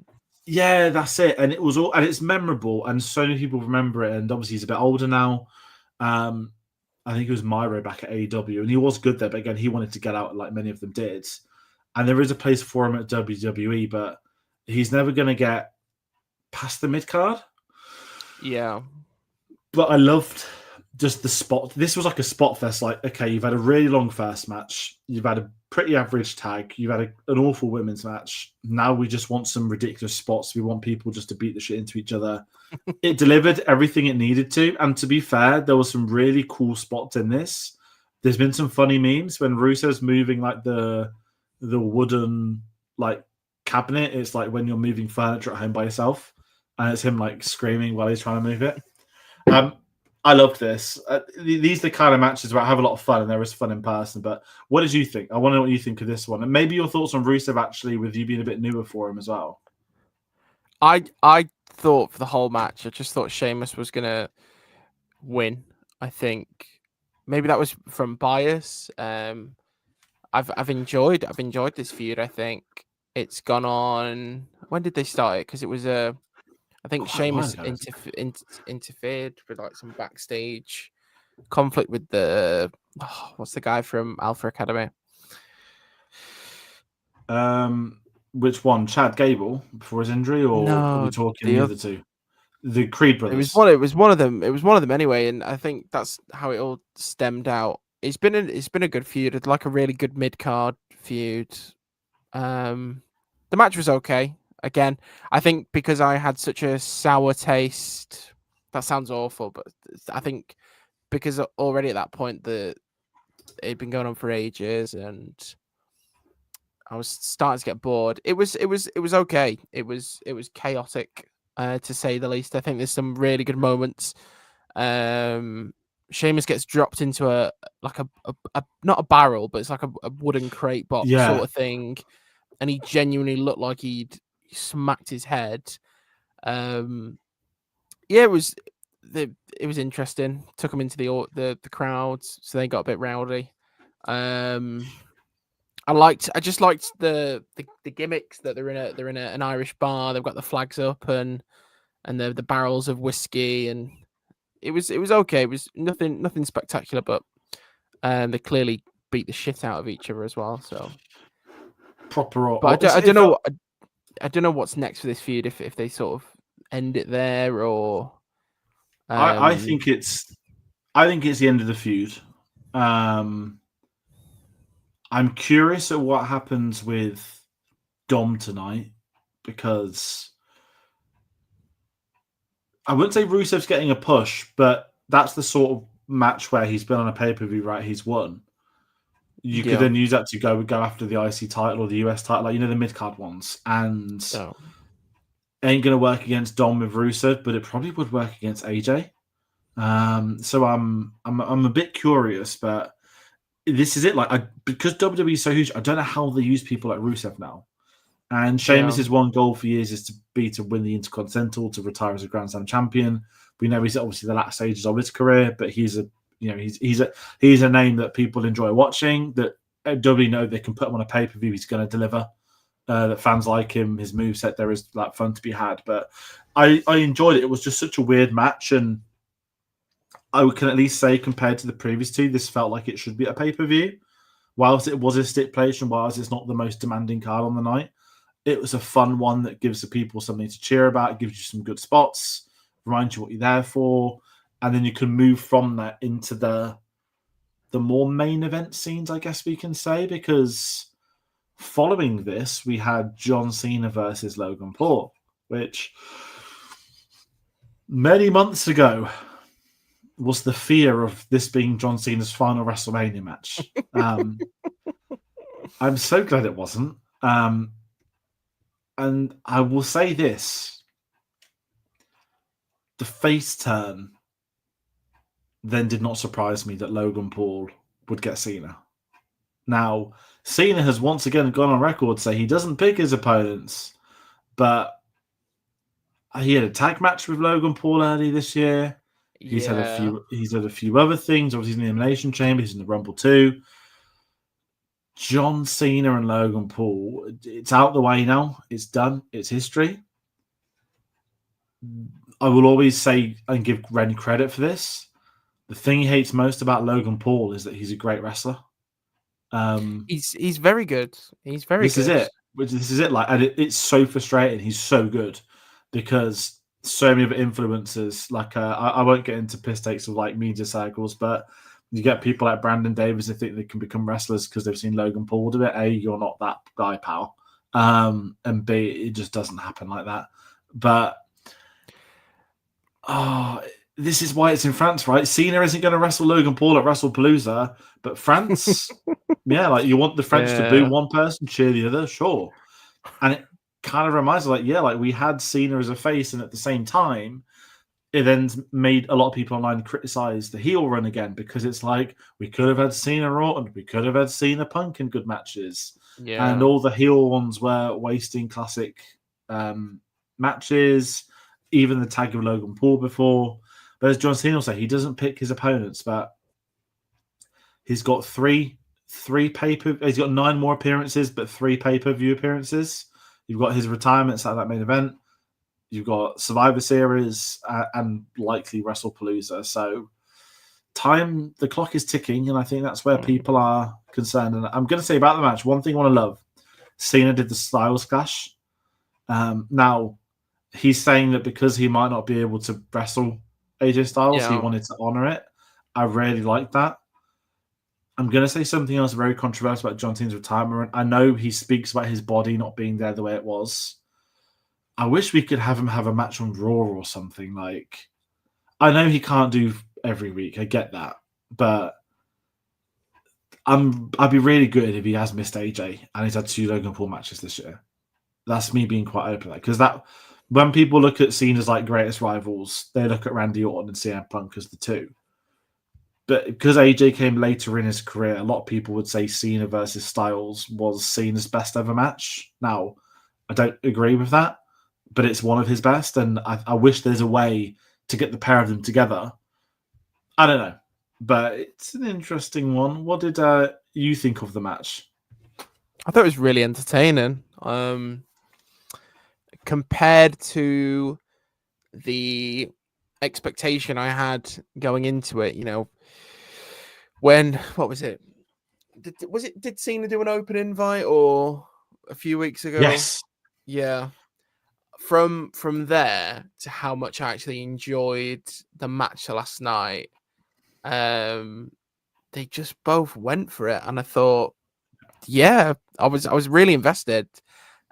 Yeah, that's it. And it was all, and it's memorable, and so many people remember it. And obviously he's a bit older now. I think it was Myro back at AEW, and he was good there, but again, he wanted to get out like many of them did. And there is a place for him at WWE, but he's never going to get past the mid card. Yeah. But I loved just the spot. This was like a spot fest. Like, okay, you've had a really long first match. You've had a pretty average tag. You've had an awful women's match. Now we just want some ridiculous spots. We want people just to beat the shit into each other. It delivered everything it needed to. And to be fair, there were some really cool spots in this. There's been some funny memes when Russo's moving like the wooden like cabinet. It's like when you're moving furniture at home by yourself, and it's him like screaming while he's trying to move it. I loved this. These are the kind of matches where I have a lot of fun, and there is fun in person. But what did you think? I want to know what you think of this one, and maybe your thoughts on Rusev actually, with you being a bit newer for him as well. I thought for the whole match, I just thought Sheamus was gonna win. I think maybe that was from bias. I've enjoyed this feud. I think it's gone on. When did they start it? Because it was I think Sheamus interfered with like some backstage conflict with what's the guy from Alpha Academy? Which one? Chad Gable before his injury, or are we talking the other two? The Creed brothers. It was one of them. It was one of them anyway, and I think that's how it all stemmed out. It's been a good feud. It's like a really good mid card feud. The match was okay. Again, I think because I had such a sour taste. That sounds awful, but I think because already at that point it'd been going on for ages, and I was starting to get bored. It was okay. It was chaotic, to say the least. I think there's some really good moments. Sheamus gets dropped into a not a barrel, but it's like a wooden crate box sort of thing, and he genuinely looked like he'd smacked his head. It was interesting. Took him into the crowds, so they got a bit rowdy. I just liked the gimmicks that they're in an Irish bar. They've got the flags up and the barrels of whiskey, and it was okay. It was nothing spectacular, but they clearly beat the shit out of each other as well. So proper. But I don't know. I don't know what's next for this feud. If they sort of end it there, or I think it's the end of the feud. I'm curious at what happens with Dom tonight, because I wouldn't say Rusev's getting a push, but that's the sort of match where he's been on a pay-per-view, right? He's won. You could then use that to go after the IC title or the US title, like, the mid-card ones. And ain't going to work against Dom with Rusev, but it probably would work against AJ. So I'm a bit curious, but this is it. Like, because WWE is so huge, I don't know how they use people like Rusev now. And Sheamus' one goal for years is to win the Intercontinental, to retire as a Grand Slam champion. We know he's obviously the last stages of his career, but he's a name that people enjoy watching. That WWE know they can put him on a pay-per-view. He's going to deliver. That fans like him. His moveset there is like fun to be had. But I enjoyed it. It was just such a weird match, and I can at least say, compared to the previous two, this felt like it should be a pay-per-view. Whilst it was a stipulation, whilst it's not the most demanding card on the night, it was a fun one that gives the people something to cheer about. It gives you some good spots, reminds you what you're there for, and then you can move from that into the more main event scenes, I guess we can say, because following this, we had John Cena versus Logan Paul, which many months ago was the fear of this being John Cena's final WrestleMania match. I'm so glad it wasn't. And I will say this. The face turn then did not surprise me that Logan Paul would get Cena. Now, Cena has once again gone on record to say he doesn't pick his opponents, but he had a tag match with Logan Paul early this year. He's had a few other things. Obviously, he's in the Elimination Chamber. He's in the Rumble too. John Cena and Logan Paul, it's out the way now. It's done. It's history. I will always say and give Ren credit for this. The thing he hates most about Logan Paul is that he's a great wrestler. He's very good. He's very good. This is it. Like, and it's so frustrating. He's so good because so many other influencers. Like I won't get into piss takes of like media circles, but you get people like Brandon Davis who think they can become wrestlers because they've seen Logan Paul do it. A, you're not that guy, pal. And B, it just doesn't happen like that. But this is why it's in France, right? Cena isn't going to wrestle Logan Paul at WrestlePalooza, but France, yeah, like you want the French to boo one person, cheer the other, sure. And it kind of reminds me, like, yeah, like we had Cena as a face, and at the same time, it then made a lot of people online criticize the heel run again because it's like we could have had Cena Orton, we could have had Cena Punk in good matches, and all the heel ones were wasting classic matches. Even the tag of Logan Paul before, but as John Cena will say, he doesn't pick his opponents, but he's got three pay-per. He's got 9 more appearances, but 3 pay-per-view appearances. You've got his retirements at that main event. You've got Survivor Series and likely WrestlePalooza. So the clock is ticking, and I think that's where people are concerned. And I'm going to say about the match, one thing I want to love, Cena did the Styles Clash. Now, he's saying that because he might not be able to wrestle AJ Styles, he wanted to honor it. I really like that. I'm going to say something else very controversial about John Cena's retirement. I know he speaks about his body not being there the way it was. I wish we could have him have a match on Raw or something. Like, I know he can't do every week. I get that. But I'd be really good if he has missed AJ and he's had 2 Logan Paul matches this year. That's me being quite open. Because when people look at Cena's like greatest rivals, they look at Randy Orton and CM Punk as the 2. But because AJ came later in his career, a lot of people would say Cena versus Styles was Cena's best ever match. Now, I don't agree with that, but it's one of his best, and I wish there's a way to get the pair of them together. I don't know, but it's an interesting one. What did you think of the match? I thought it was really entertaining. Compared to the expectation I had going into it, what was it? Did Cena do an open invite or a few weeks ago? Yes. Yeah. From there to how much I actually enjoyed the match last night, they just both went for it, and I thought, yeah, I was really invested.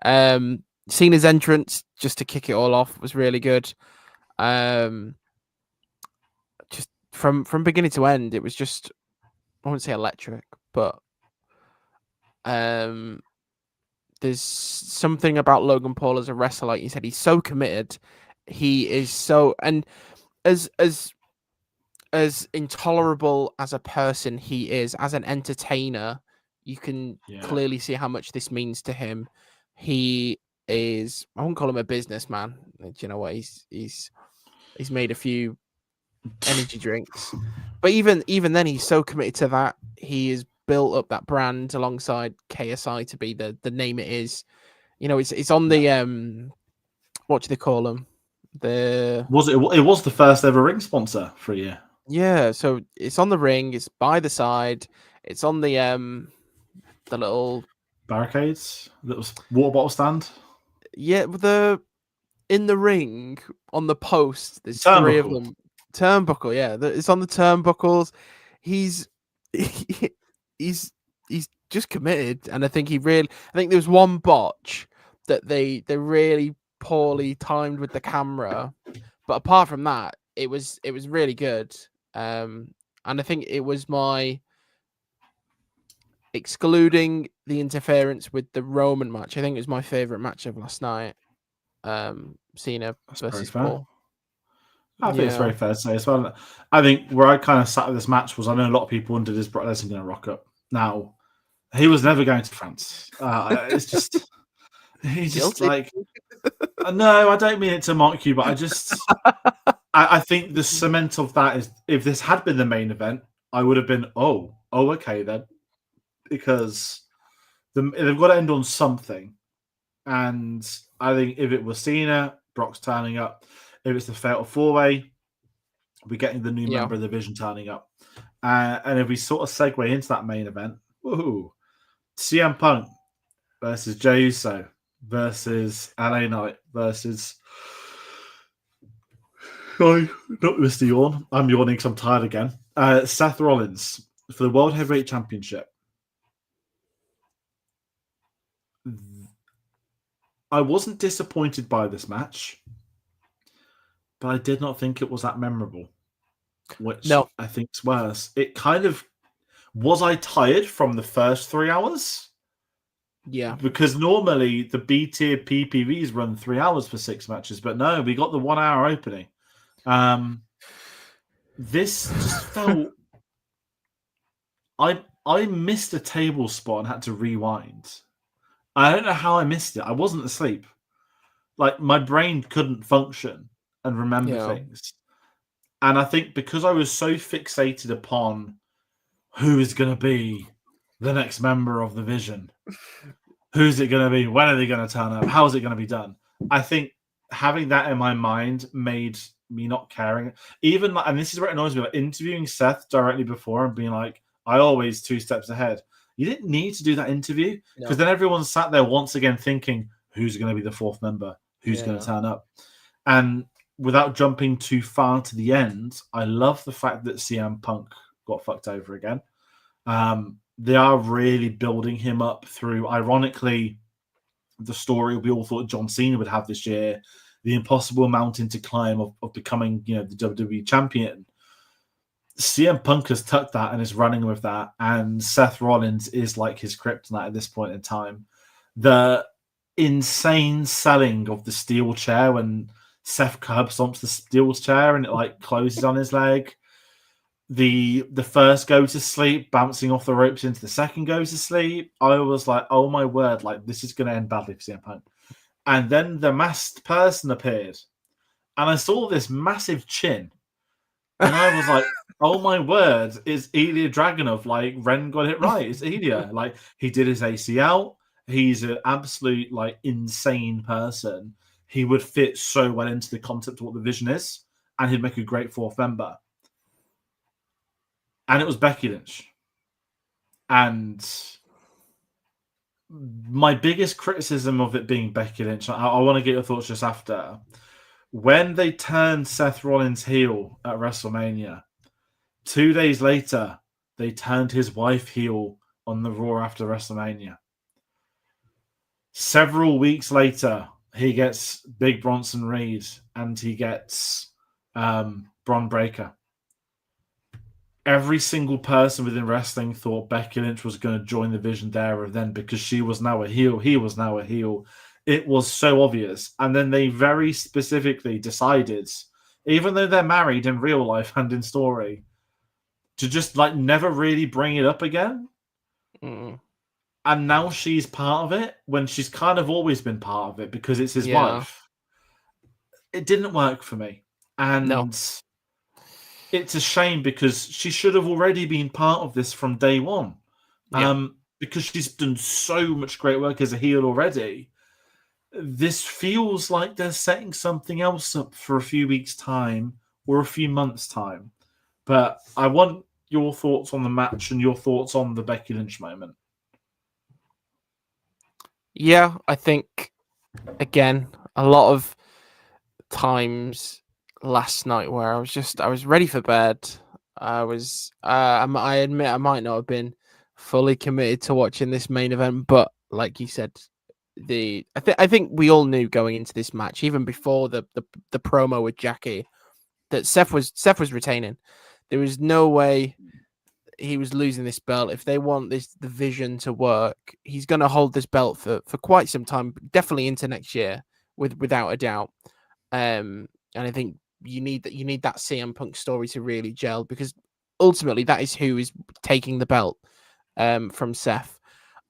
Cena's entrance, just to kick it all off, was really good. Just from beginning to end, it was just, I wouldn't say electric, but there's something about Logan Paul as a wrestler, like you said, he's so committed. He is so, and as intolerable as a person he is, as an entertainer, you can clearly see how much this means to him. He is, I won't call him a businessman. Do you know what? He's made a few energy drinks, but even then, he's so committed to that. He has built up that brand alongside KSI to be the name it is. It's on the what do they call them? It was the first ever ring sponsor for a year. Yeah, so it's on the ring. It's by the side. It's on the little barricades, little water bottle stand. Yeah, in the ring on the post. There's 3 of them. Turnbuckle, yeah, it's on the turnbuckles. He's just committed, and I think there was one botch that they really poorly timed with the camera, but apart from that, it was really good. And I think it was excluding the interference with the Roman match, I think it was my favorite match of last night. Cena versus Paul. I think it's very fair to say as well. I think where I kind of sat with this match was, I know a lot of people wondered, is Brock Lesnar going to rock up? Now, he was never going to France. It's just, he's just like, no, I don't mean it to mock you, but I think the cement of that is, if this had been the main event, I would have been, okay then. Because they've got to end on something. And I think if it was Cena, Brock's turning up. If it's the Fatal 4-Way, we're getting the new member of the Division turning up. And if we sort of segue into that main event, CM Punk versus Jey Uso versus LA Knight versus Sorry, not Mr. Yawn. I'm yawning because I'm tired again. Seth Rollins for the World Heavyweight Championship. I wasn't disappointed by this match, but I did not think it was that memorable, which No. I think is worse. It kind of was. I tired from the first 3 hours? Yeah. Because normally the B tier PPVs run 3 hours for 6 matches, but no, we got the 1 hour opening. This just felt. I missed a table spot and had to rewind. I don't know how I missed it. I wasn't asleep. Like my brain couldn't function and remember things. And I think because I was so fixated upon who is going to be the next member of the Vision, who's it going to be? When are they going to turn up? How is it going to be done? I think having that in my mind made me not caring. Even like, and this is what annoys me, like interviewing Seth directly before and being like, I always 2 steps ahead. You didn't need to do that interview because then everyone sat there once again thinking, who's going to be the 4th member? Who's going to turn up? And without jumping too far to the end, I love the fact that CM Punk got fucked over again. They are really building him up through, ironically, the story we all thought John Cena would have this year, the impossible mountain to climb of becoming, the WWE champion. CM Punk has tucked that and is running with that, and Seth Rollins is like his kryptonite at this point in time. The insane selling of the steel chair when Seth curb stomps the steel chair and it like closes on his leg. The first go to sleep, bouncing off the ropes into the second go to sleep. I was like, oh my word, like this is going to end badly for CM Punk. And then the masked person appeared, and I saw this massive chin, and I was like, oh my word, it's Ilya Dragunov. Like Ren got it right. It's Ilya. Like he did his ACL. He's an absolute like insane person. He would fit so well into the concept of what the Vision is, and he'd make a great 4th member. And it was Becky Lynch. And my biggest criticism of it being Becky Lynch, I want to get your thoughts just after. When they turned Seth Rollins heel at WrestleMania, 2 days later, they turned his wife heel on the Raw after WrestleMania. Several weeks later, he gets Big Bronson Reed and he gets Bron Breakker. Every single person within wrestling thought Becky Lynch was going to join the Vision there and then because she was now a heel, he was now a heel. It was so obvious. And then they very specifically decided, even though they're married in real life and in story, to just like never really bring it up again. And now she's part of it when she's kind of always been part of it because it's his wife. It didn't work for me. And it's a shame because she should have already been part of this from day one. Because she's done so much great work as a heel already. This feels like they're setting something else up for a few weeks' time or a few months' time. But I want your thoughts on the match and your thoughts on the Becky Lynch moment. Yeah, I think, again, a lot of times last night where I was ready for bed. I admit I might not have been fully committed to watching this main event, but like you said, I think we all knew going into this match, even before the promo with Jackie, that Seth was retaining. There was no way he was losing this belt. If they want the Vision to work, he's going to hold this belt for quite some time, definitely into next year, without a doubt. And I think you need that CM Punk story to really gel because ultimately that is who is taking the belt from Seth.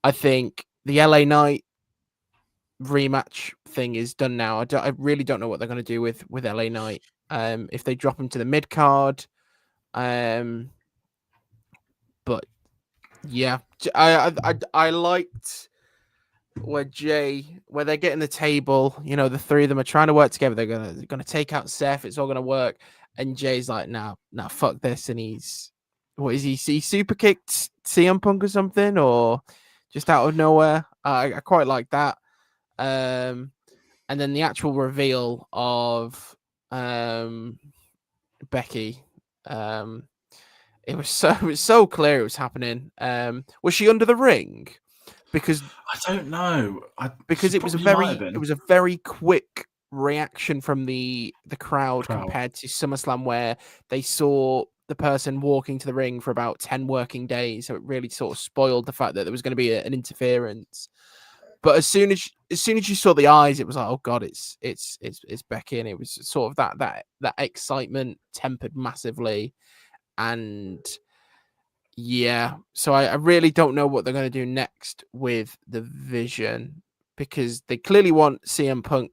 I think the LA Knight rematch thing is done now. I really don't know what they're going to do with LA Knight. If they drop him to the mid card, but yeah, I liked where they're getting the table. The 3 of them are trying to work together. They're gonna take out Seth. It's all gonna work. And Jay's like, no, fuck this. And he's he super kicked CM Punk or something, or just out of nowhere. I quite like that. And then the actual reveal of Becky. It was so clear it was happening. Was she under the ring? Because I don't know. it was a very quick reaction from the crowd compared to SummerSlam, where they saw the person walking to the ring for about 10 working days. So it really sort of spoiled the fact that there was going to be an interference. But as soon as you saw the eyes, it was like, oh god, it's Becky, and it was sort of that excitement tempered massively. And yeah, so I really don't know what they're going to do next with the Vision, because they clearly want CM Punk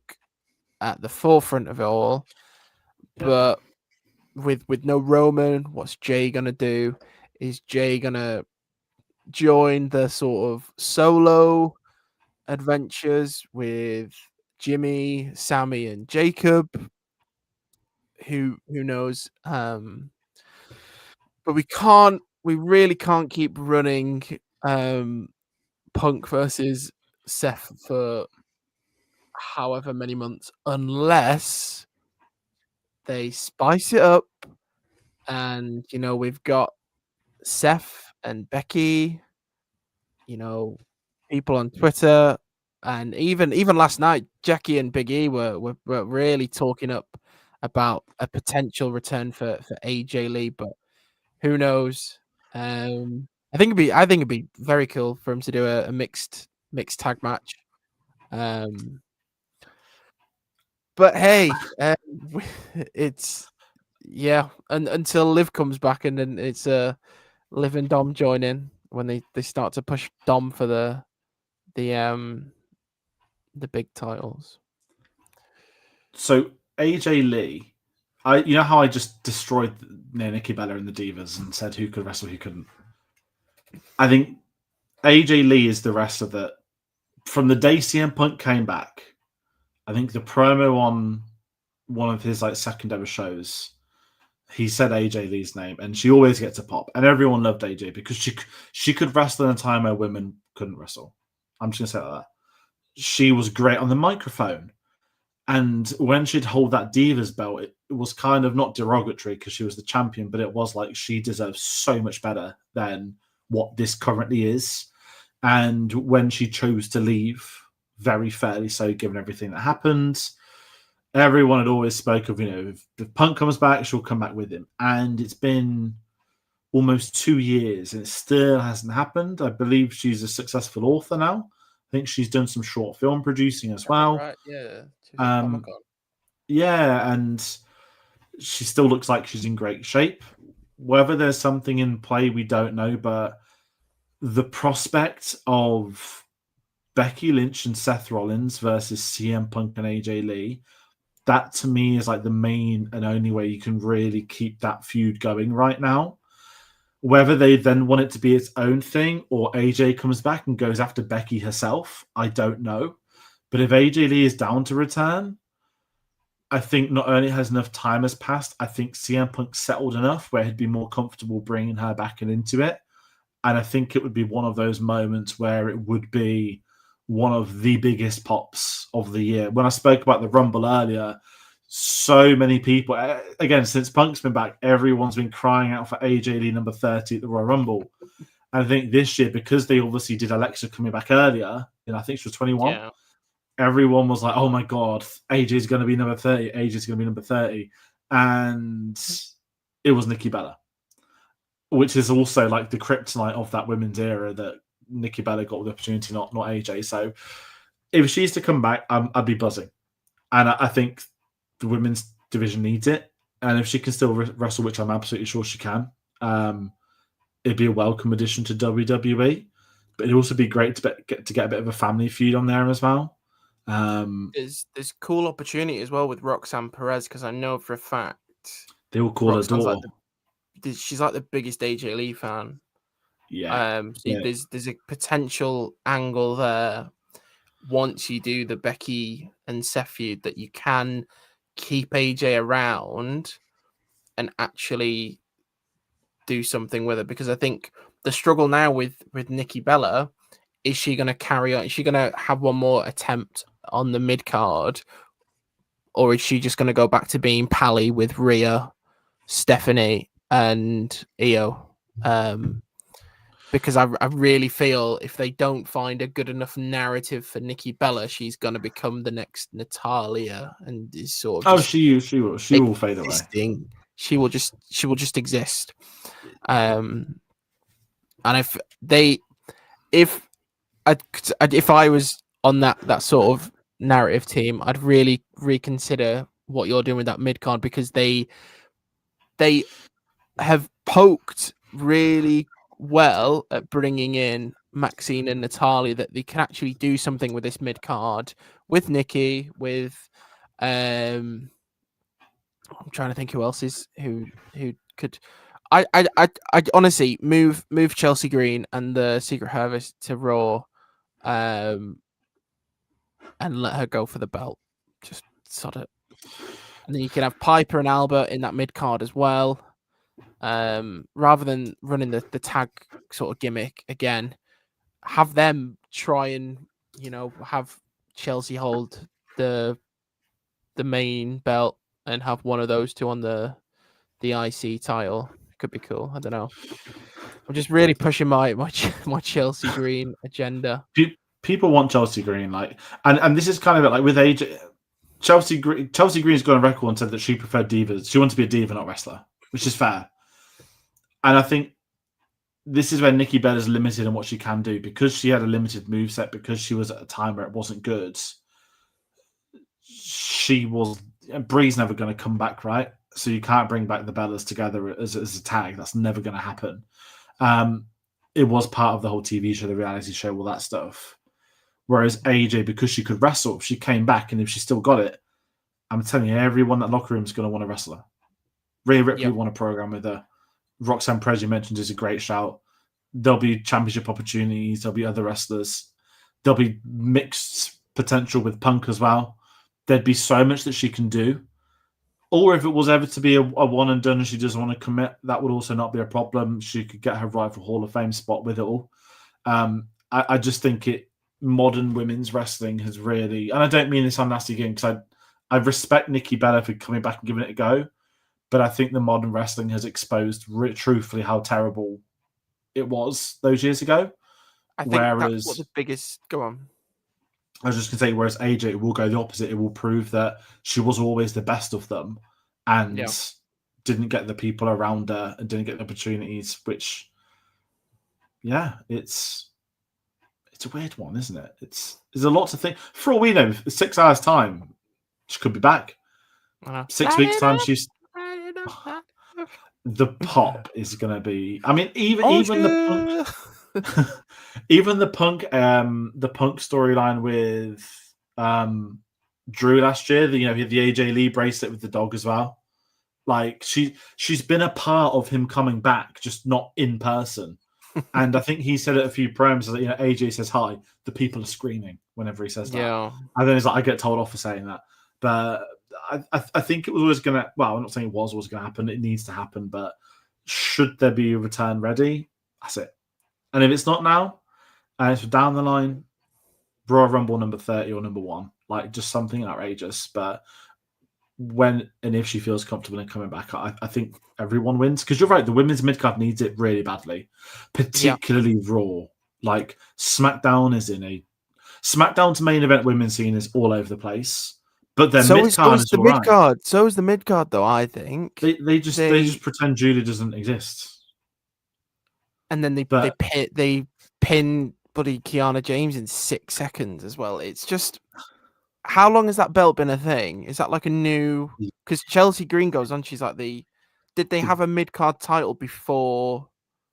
at the forefront of it all. Yep. But with no Roman, what's Jay going to do? Is Jay going to join the sort of solo adventures with Jimmy, Sammy, and Jacob? Who knows? But we really can't keep running Punk versus Seth for however many months unless they spice it up. And we've got Seth and Becky, people on Twitter, and even last night, Jackie and Big E were really talking up about a potential return for AJ Lee, but who knows? I think it'd be very cool for him to do a mixed tag match. But hey, it's until Liv comes back, and then it's Liv and Dom join in when they start to push Dom for the big titles. So AJ Lee, you know how I just destroyed Nikki Bella and the Divas and said who could wrestle, who couldn't. I think AJ Lee is the wrestler that, from the day CM Punk came back, I think the promo on one of his second ever shows, he said AJ Lee's name, and she always gets a pop, and everyone loved AJ because she could wrestle in a time where women couldn't wrestle. I'm just gonna say that. She was great on the microphone, and when she'd hold that Divas belt, it was kind of not derogatory because she was the champion, but it was like she deserves so much better than what this currently is. And when she chose to leave, very fairly so, given everything that happened, everyone had always spoke of, if Punk comes back, she'll come back with him. And it's been almost 2 years and it still hasn't happened. I believe she's a successful author now. I think she's done some short film producing as well. Right, yeah. Yeah, and she still looks like she's in great shape. Whether there's something in play, we don't know, but the prospect of Becky Lynch and Seth Rollins versus CM Punk and AJ Lee, that to me is the main and only way you can really keep that feud going right now. Whether they then want it to be its own thing or AJ comes back and goes after Becky herself, I don't know. But if AJ Lee is down to return, I think not only has enough time has passed, I think CM Punk settled enough where he'd be more comfortable bringing her back and into it. And I think it would be one of those moments where it would be one of the biggest pops of the year. When I spoke about the Rumble earlier, so many people, again, since Punk's been back, everyone's been crying out for AJ Lee number 30 at the Royal Rumble. And I think this year, because they obviously did Alexa coming back earlier, I think she was 21, yeah. Everyone was like, oh my God, AJ's going to be number 30, AJ's going to be number 30. And it was Nikki Bella, which is also the kryptonite of that women's era, that Nikki Bella got the opportunity, not AJ. So if she's to come back, I'd be buzzing. And I think the women's division needs it. And if she can still wrestle, which I'm absolutely sure she can, it'd be a welcome addition to WWE. But it'd also be great to get a bit of a family feud on there as well. There's cool opportunity as well with Roxanne Perez, because I know for a fact they will call her daughter. She's the biggest AJ Lee fan. Yeah. There's a potential angle there once you do the Becky and Seth feud, that you can keep AJ around and actually do something with it. Because I think the struggle now with Nikki Bella, is she going to carry on? Is she going to have one more attempt on the mid card, or is she just going to go back to being pally with Rhea Stephanie and Io. Because I really feel if they don't find a good enough narrative for Nikki Bella, she's going to become the next Natalia and is sort of just she will fade away. She will just exist. And if I was on that sort of narrative team, I'd really reconsider what you're doing with that mid card, because they have poked really well at bringing in Maxine and Natalia, that they can actually do something with this mid card with Nikki, with I'm trying to think who else is who could. I honestly move Chelsea Green and the Secret Harvest to Raw, and let her go for the belt. Just sort of, and then you can have Piper and Albert in that mid card as well. Rather than running the tag sort of gimmick again, have them try and have Chelsea hold the main belt and have one of those two on the IC title. Could be cool. I don't know. I'm just really pushing my Chelsea Green agenda. People want Chelsea Green, and this is kind of it. Like with AJ, Chelsea Green's gone on record and said that she preferred divas. She wants to be a diva, not wrestler, which is fair. And I think this is where Nikki Bella's limited in what she can do, because she had a limited moveset, because she was at a time where it wasn't good. Bree's never going to come back, right? So you can't bring back the Bellas together as a tag. That's never going to happen. It was part of the whole TV show, the reality show, all that stuff. Whereas AJ, because she could wrestle, if she came back and if she still got it, I'm telling you, everyone in that locker room is going to want to wrestle her. Rhea Ripley want a program with her. Roxanne Perez, you mentioned, is a great shout. There'll be championship opportunities. There'll be other wrestlers. There'll be mixed potential with Punk as well. There'd be so much that she can do. Or if it was ever to be a one and done and she doesn't want to commit, that would also not be a problem. She could get her rightful Hall of Fame spot with it all. I just think modern women's wrestling has really, and I don't mean this on nasty again, because I respect Nikki Bella for coming back and giving it a go, but I think the modern wrestling has exposed truthfully how terrible it was those years ago. I think that's what the biggest... Go on. I was just going to say, whereas AJ will go the opposite. It will prove that she was always the best of them and didn't get the people around her and didn't get the opportunities, which, it's a weird one, isn't it? There's a lot to think. For all we know, 6 hours' time, she could be back. 6 weeks' time, she's... The pop is going to be... I mean, even the Punk... even the Punk storyline with Drew last year, the AJ Lee bracelet with the dog as well. Like she's been a part of him coming back, just not in person. And I think he said it a few promos that AJ says hi, the people are screaming whenever he says that. Yeah. And then it's like I get told off for saying that. But I think it was always gonna. Well, I'm not saying it was always gonna happen. It needs to happen. But should there be a return ready? That's it. And if it's not now, and it's down the line, Royal Rumble number 30 or number 1, like just something outrageous. But when and if she feels comfortable in coming back, I think everyone wins. Because you're right, the women's midcard needs it really badly, particularly Raw. Like SmackDown's main event women's scene is all over the place. But then midcard is the midcard. So is the midcard, though. I think they just pretend Julie doesn't exist. And then they pin buddy Kiana James in 6 seconds as well. It's just, how long has that belt been a thing? Is that like a new? Because Chelsea Green goes on. She's like did they have a mid card title before?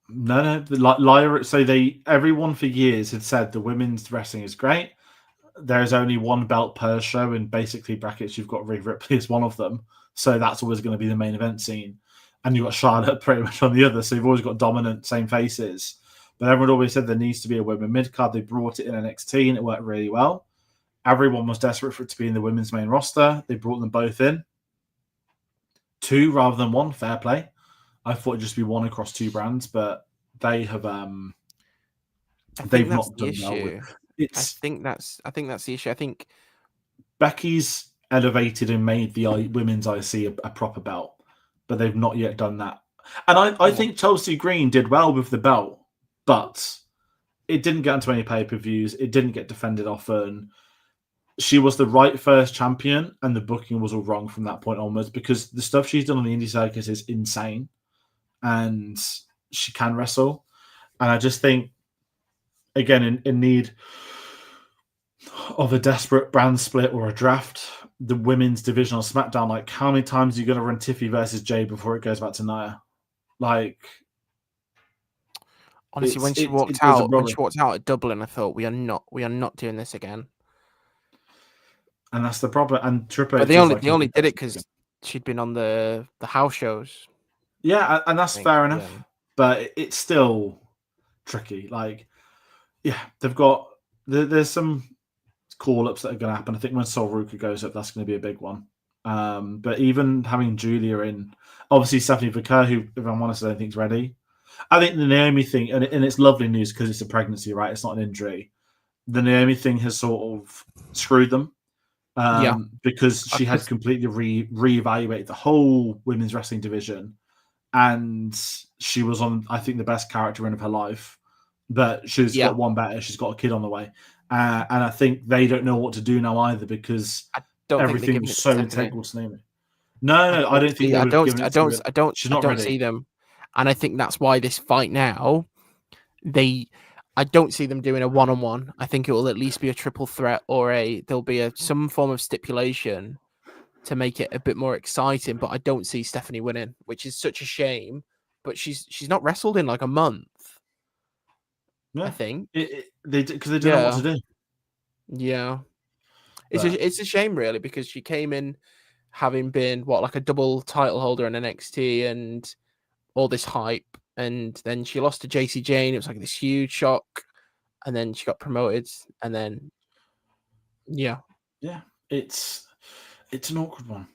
No. Lyra. So everyone for years had said the women's wrestling is great. There's only one belt per show, and basically brackets you've got Rhea Ripley as one of them. So that's always going to be the main event scene. And you've got Charlotte pretty much on the other. So you've always got dominant, same faces. But everyone always said there needs to be a women mid-card. They brought it in NXT and it worked really well. Everyone was desperate for it to be in the women's main roster. They brought them both in. 2 rather than 1, fair play. I thought it'd just be 1 across 2 brands, but they have they've not done well with it. I think that's the issue. I think Becky's elevated and made the women's IC a proper belt. but they've not yet done that. And I think Chelsea Green did well with the belt, but it didn't get onto any pay-per-views. It didn't get defended often. She was the right first champion, and the booking was all wrong from that point onwards, because the stuff she's done on the indie circuit is insane, and she can wrestle. And I just think, again, in need of a desperate brand split or a draft, the women's division on SmackDown, like, how many times are you going to run Tiffy versus Jay before it goes back to Nia? Like, honestly, when she walked out at Dublin, I thought we are not doing this again. And that's the problem. And Triple H, but they only did it because she'd been on the house shows. Yeah, and that's fair enough. Yeah. But it's still tricky. Like, yeah, they've got there's some call-ups that are going to happen. I think when Sol Ruka goes up, that's going to be a big one. But even having Julia in, obviously Stephanie Vicker, who, if I'm honest, I don't think is ready. I think the Naomi thing, and it's lovely news because it's a pregnancy, right? It's not an injury. The Naomi thing has sort of screwed them. Because she had completely reevaluated the whole women's wrestling division, and she was on, I think, the best character run of her life. But she's got one better. She's got a kid on the way, and I think they don't know what to do now either, because everything's so integral to Naomi. No, I don't think. I don't see them, and I think that's why this fight now, I don't see them doing a one-on-one. I think it will at least be a triple threat, or there'll be some form of stipulation to make it a bit more exciting. But I don't see Stephanie winning, which is such a shame. But she's not wrestled in like a month. Yeah. I think because they don't know what to do. Yeah, it's a shame really, because she came in having been like a double title holder in NXT and all this hype. And then she lost to JC Jane. It was like this huge shock. And then she got promoted. And then, yeah, it's an awkward one.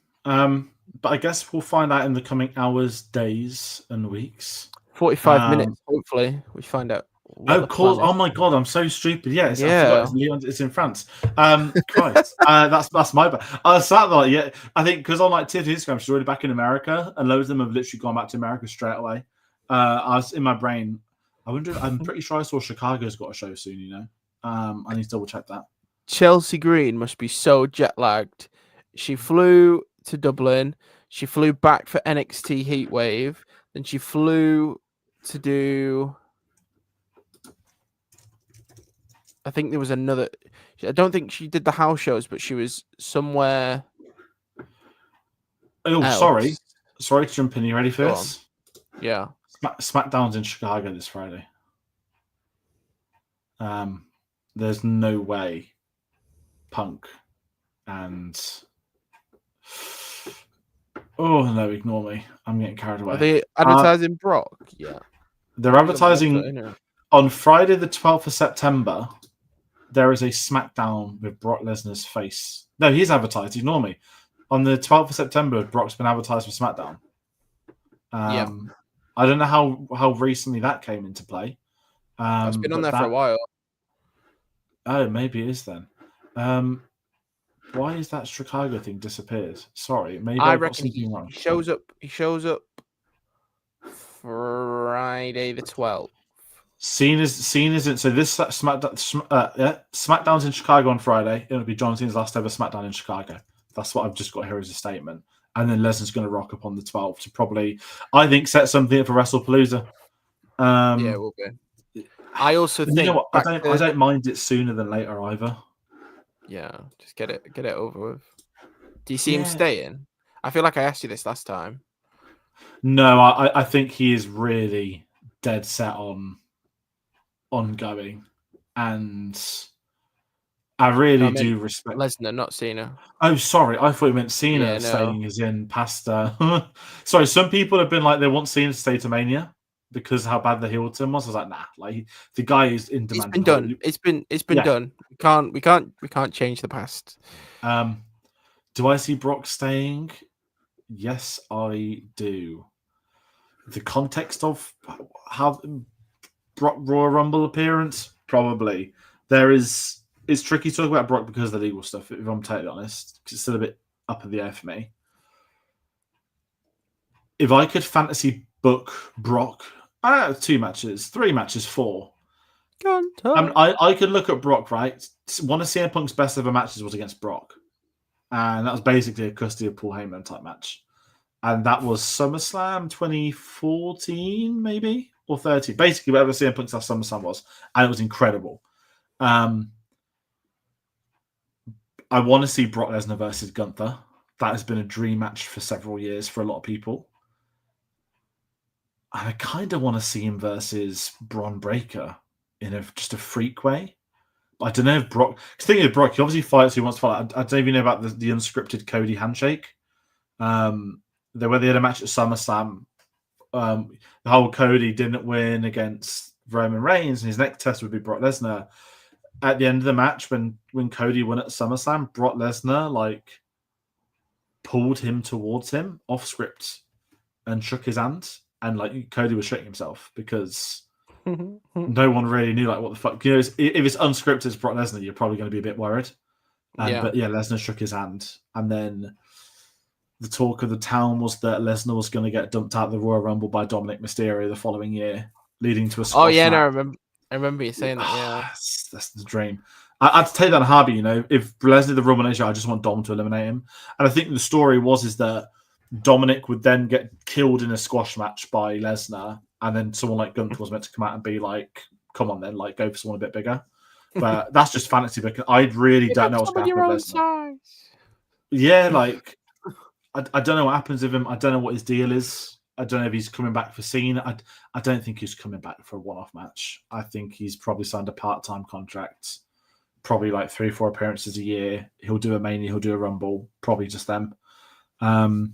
But I guess we'll find out in the coming hours, days, and weeks. 45 minutes, hopefully, we find out. Oh my god, I'm so stupid. I forgot it's in France. Christ, that's my bad. I was sat there, I think because on like Tiffany's Instagram, she's already back in America, and loads of them have literally gone back to America straight away. I was in my brain. I'm pretty sure I saw Chicago's got a show soon. I need to double check that. Chelsea Green must be so jet lagged. She flew to Dublin. She flew back for NXT Heatwave. Then she flew to do. I think there was another. I don't think she did the house shows, but she was somewhere. Oh, else. Sorry to jump in. You ready for this? Yeah. SmackDown's in Chicago this Friday. There's no way Punk and no, ignore me. I'm getting carried away. Are they advertising Brock? Yeah. They're advertising on Friday the 12th of September. There is a SmackDown with Brock Lesnar's face. No, he's advertised. Ignore me. On the 12th of September, Brock's been advertised for SmackDown. I don't know how recently that came into play. It's been on there for a while. Oh, maybe it is then. Why is that Chicago thing disappeared? Sorry, maybe I reckon he shows up. He shows up Friday the 12th. Cena's in. So this SmackDown's in Chicago on Friday. It'll be John Cena's last ever SmackDown in Chicago. That's what I've just got here as a statement. And then Lesnar's going to rock up on the 12th to probably, I think, set something up for WrestlePalooza. It will be. I also think. You know what? I don't mind it sooner than later either. Yeah, just get it over with. Do you see him staying? I feel like I asked you this last time. No, I think he is really dead set on going, and I really do respect Lesnar, not Cena. Oh, sorry, I thought you meant Cena staying as in past. Sorry, some people have been like they want Cena to stay to Mania because how bad the heel turn was. I was like, nah, like the guy is in demand. It's been done. It's been done. We can't change the past. Do I see Brock staying? Yes, I do. The context of how Brock Royal Rumble appearance, probably. It's tricky to talk about Brock because of the legal stuff, if I'm totally honest. It's still a bit up in the air for me. if I could fantasy book Brock, 2 matches, 3 matches, 4. I could look at Brock, right? One of CM Punk's best ever matches was against Brock. And that was basically a custody of Paul Heyman type match. And that was SummerSlam 2014, maybe? Or 13. Basically, whatever CM Punk's last SummerSlam was. And it was incredible. I want to see Brock Lesnar versus Gunther. That has been a dream match for several years for a lot of people. I kind of want to see him versus Braun Breaker in just a freak way. But I don't know if Brock... Because thinking of Brock, he obviously fights who wants to fight. I don't even know about the unscripted Cody handshake. Where they had a match at SummerSlam. The whole Cody didn't win against Roman Reigns, and his next test would be Brock Lesnar. At the end of the match, when Cody won at SummerSlam, Brock Lesnar pulled him towards him off script and shook his hand, and Cody was shitting himself because no one really knew what the fuck. If it's unscripted, it's Brock Lesnar, you're probably going to be a bit worried. But yeah, Lesnar shook his hand, and then the talk of the town was that Lesnar was going to get dumped out of the Royal Rumble by Dominic Mysterio the following year, leading to a squash match. No, I remember you saying that. Yeah, that's the dream. I'd take that in a heartbeat. If Lesnar the Rumble Nation, I just want Dom to eliminate him. And I think the story is that Dominic would then get killed in a squash match by Lesnar, and then someone like Gunther was meant to come out and be like, "Come on, then, go for someone a bit bigger." But that's just fantasy because I really don't know what's going to happen with Lesnar. Yeah, I don't know what happens with him. I don't know what his deal is. I don't know if he's coming back for Cena. I don't think he's coming back for a one-off match. I think he's probably signed a part-time contract, probably 3 or 4 appearances a year. He'll do a Mania, he'll do a Rumble, probably just them. It's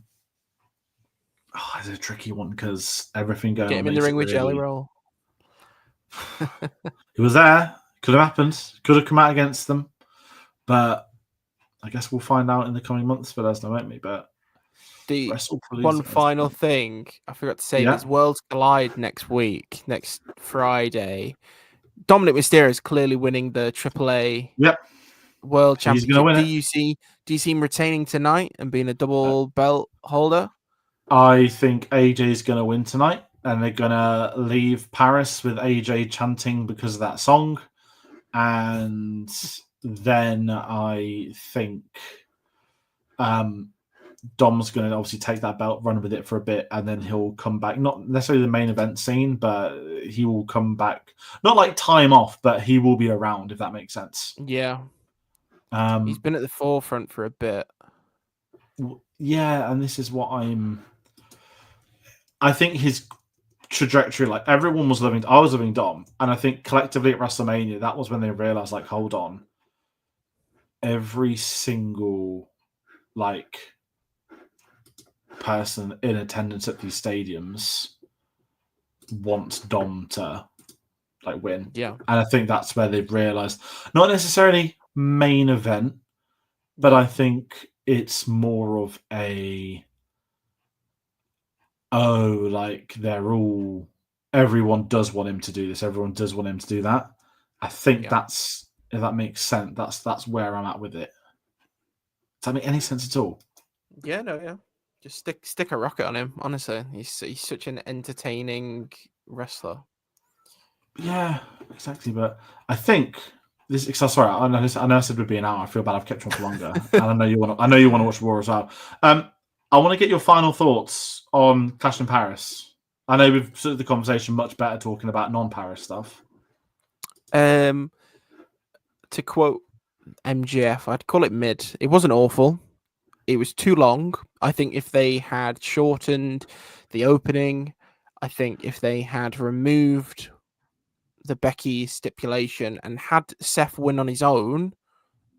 a tricky one because everything going on. Get him in the ring with Jelly Roll. He was there. Could have happened. Could have come out against them. But I guess we'll find out in the coming months for Lesnar, won't we? But one final thing I forgot to say is Worlds Collide next Friday. Dominic Mysterio is clearly winning the AAA World Championship. He's going to win it. Do you see him retaining tonight and being a double belt holder? I think AJ is going to win tonight, and they're going to leave Paris with AJ chanting because of that song. And then I think Dom's going to obviously take that belt, run with it for a bit, and then he'll come back. Not necessarily the main event scene, but he will come back. Not time off, but he will be around, if that makes sense. Yeah. He's been at the forefront for a bit. Yeah, and this is what I think his trajectory, everyone was loving. I was loving Dom, and I think collectively at WrestleMania, that was when they realized, hold on, every single person in attendance at these stadiums wants Dom to win. Yeah, and I think that's where they've realized, not necessarily main event, but I think it's more of everyone does want him to do this. Everyone does want him to do that. I think that's, if that makes sense, that's where I'm at with it. Does that make any sense at all? Yeah, no, yeah. Just stick a rocket on him. Honestly, he's such an entertaining wrestler. Yeah, exactly. But I think this. Sorry, I know I said it would be an hour. I feel bad. I've kept you on for longer, and I know you want to watch Raw as well. I want to get your final thoughts on Clash in Paris. I know we've started the conversation much better talking about non-Paris stuff. To quote MJF, I'd call it mid. It wasn't awful. It was too long. I think if they had shortened the opening, I think if they had removed the Becky stipulation and had Seth win on his own,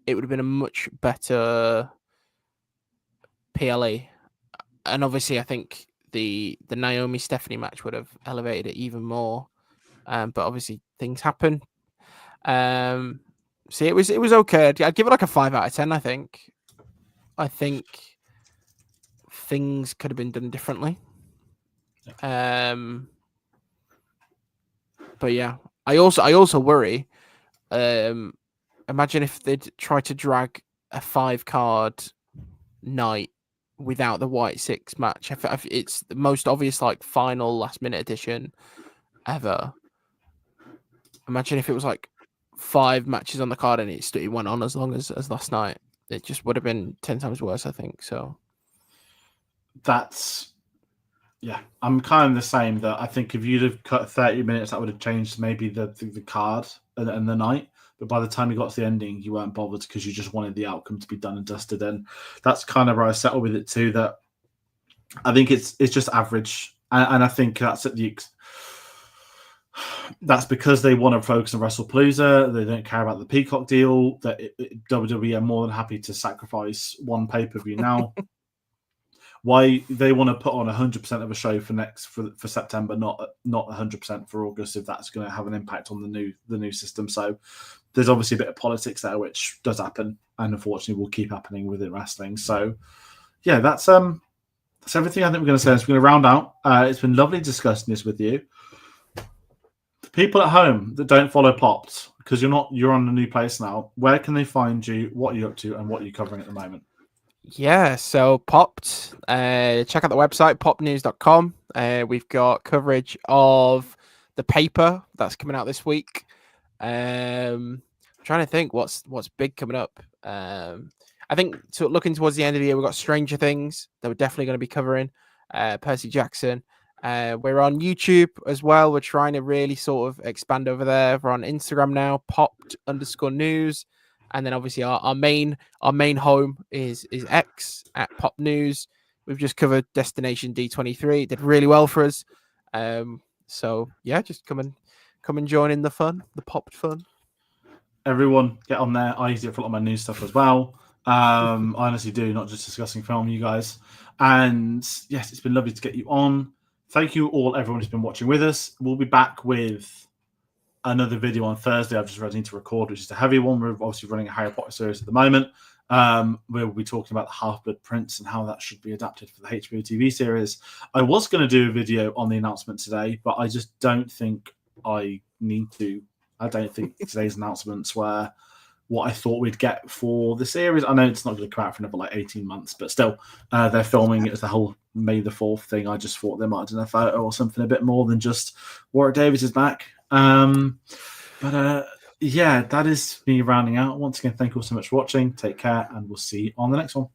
it would have been a much better PLE. And obviously, I think the Naomi Stephanie match would have elevated it even more. But obviously, things happen. See, it was okay. I'd give it a 5 out of 10. I think things could have been done differently. But yeah, I also worry. Imagine if they'd try to drag a 5-card night without the White Six match. It's the most obvious, like, final last-minute addition ever. Imagine if it was like 5 matches on the card and it went on as long as last night. It just would have been 10 times worse, I think. So that's, yeah, I'm kind of the same. That I think if you'd have cut 30 minutes, that would have changed maybe the card and the night. But by the time you got to the ending, you weren't bothered because you just wanted the outcome to be done and dusted. And that's kind of where I settled with it too. That I think it's just average, and I think that's at the. That's because they want to focus on WrestlePalooza. They don't care about the Peacock deal. That WWE are more than happy to sacrifice one pay-per-view now. Why they want to put on 100% of a show for September, not 100% for August, if that's going to have an impact on the new system. So there's obviously a bit of politics there, which does happen, and unfortunately will keep happening within wrestling. So yeah, that's everything I think we're going to say. So we're going to round out. It's been lovely discussing this with you. People at home that don't follow Popped, because you're on a new place now, where can they find you, what you're up to, and what you're covering at the moment? yeah, so Popped, check out the website, popnews.com. We've got coverage of the paper that's coming out this week. I'm trying to think what's big coming up. I think looking towards the end of the year, we've got Stranger Things that we're definitely going to be covering. Percy Jackson. We're on YouTube as well. We're trying to really sort of expand over there. We're on Instagram now, popped_news. And then obviously our main home is X at Pop News. We've just covered Destination D23. It did really well for us. So yeah, just come and join in the fun, the Popped fun. Everyone get on there. I use it for a lot of my news stuff as well. I honestly do, not just discussing film, you guys. And yes, it's been lovely to get you on. Thank you all, everyone who's been watching with us. We'll be back with another video on Thursday. I've just ready to record, which is a heavy one. We're obviously running a Harry Potter series at the moment. We'll be talking about the Half-Blood Prince and how that should be adapted for the HBO TV series. I was going to do a video on the announcement today, but I just don't think I need to. I don't think today's announcements were what I thought we'd get for the series. I know it's not going to come out for another 18 months, but still, they're filming it as the whole May the 4th thing. I just thought they might have done a photo or something a bit more than just Warwick Davis is back. Yeah, that is me rounding out. Once again, thank you all so much for watching. Take care, and we'll see you on the next one.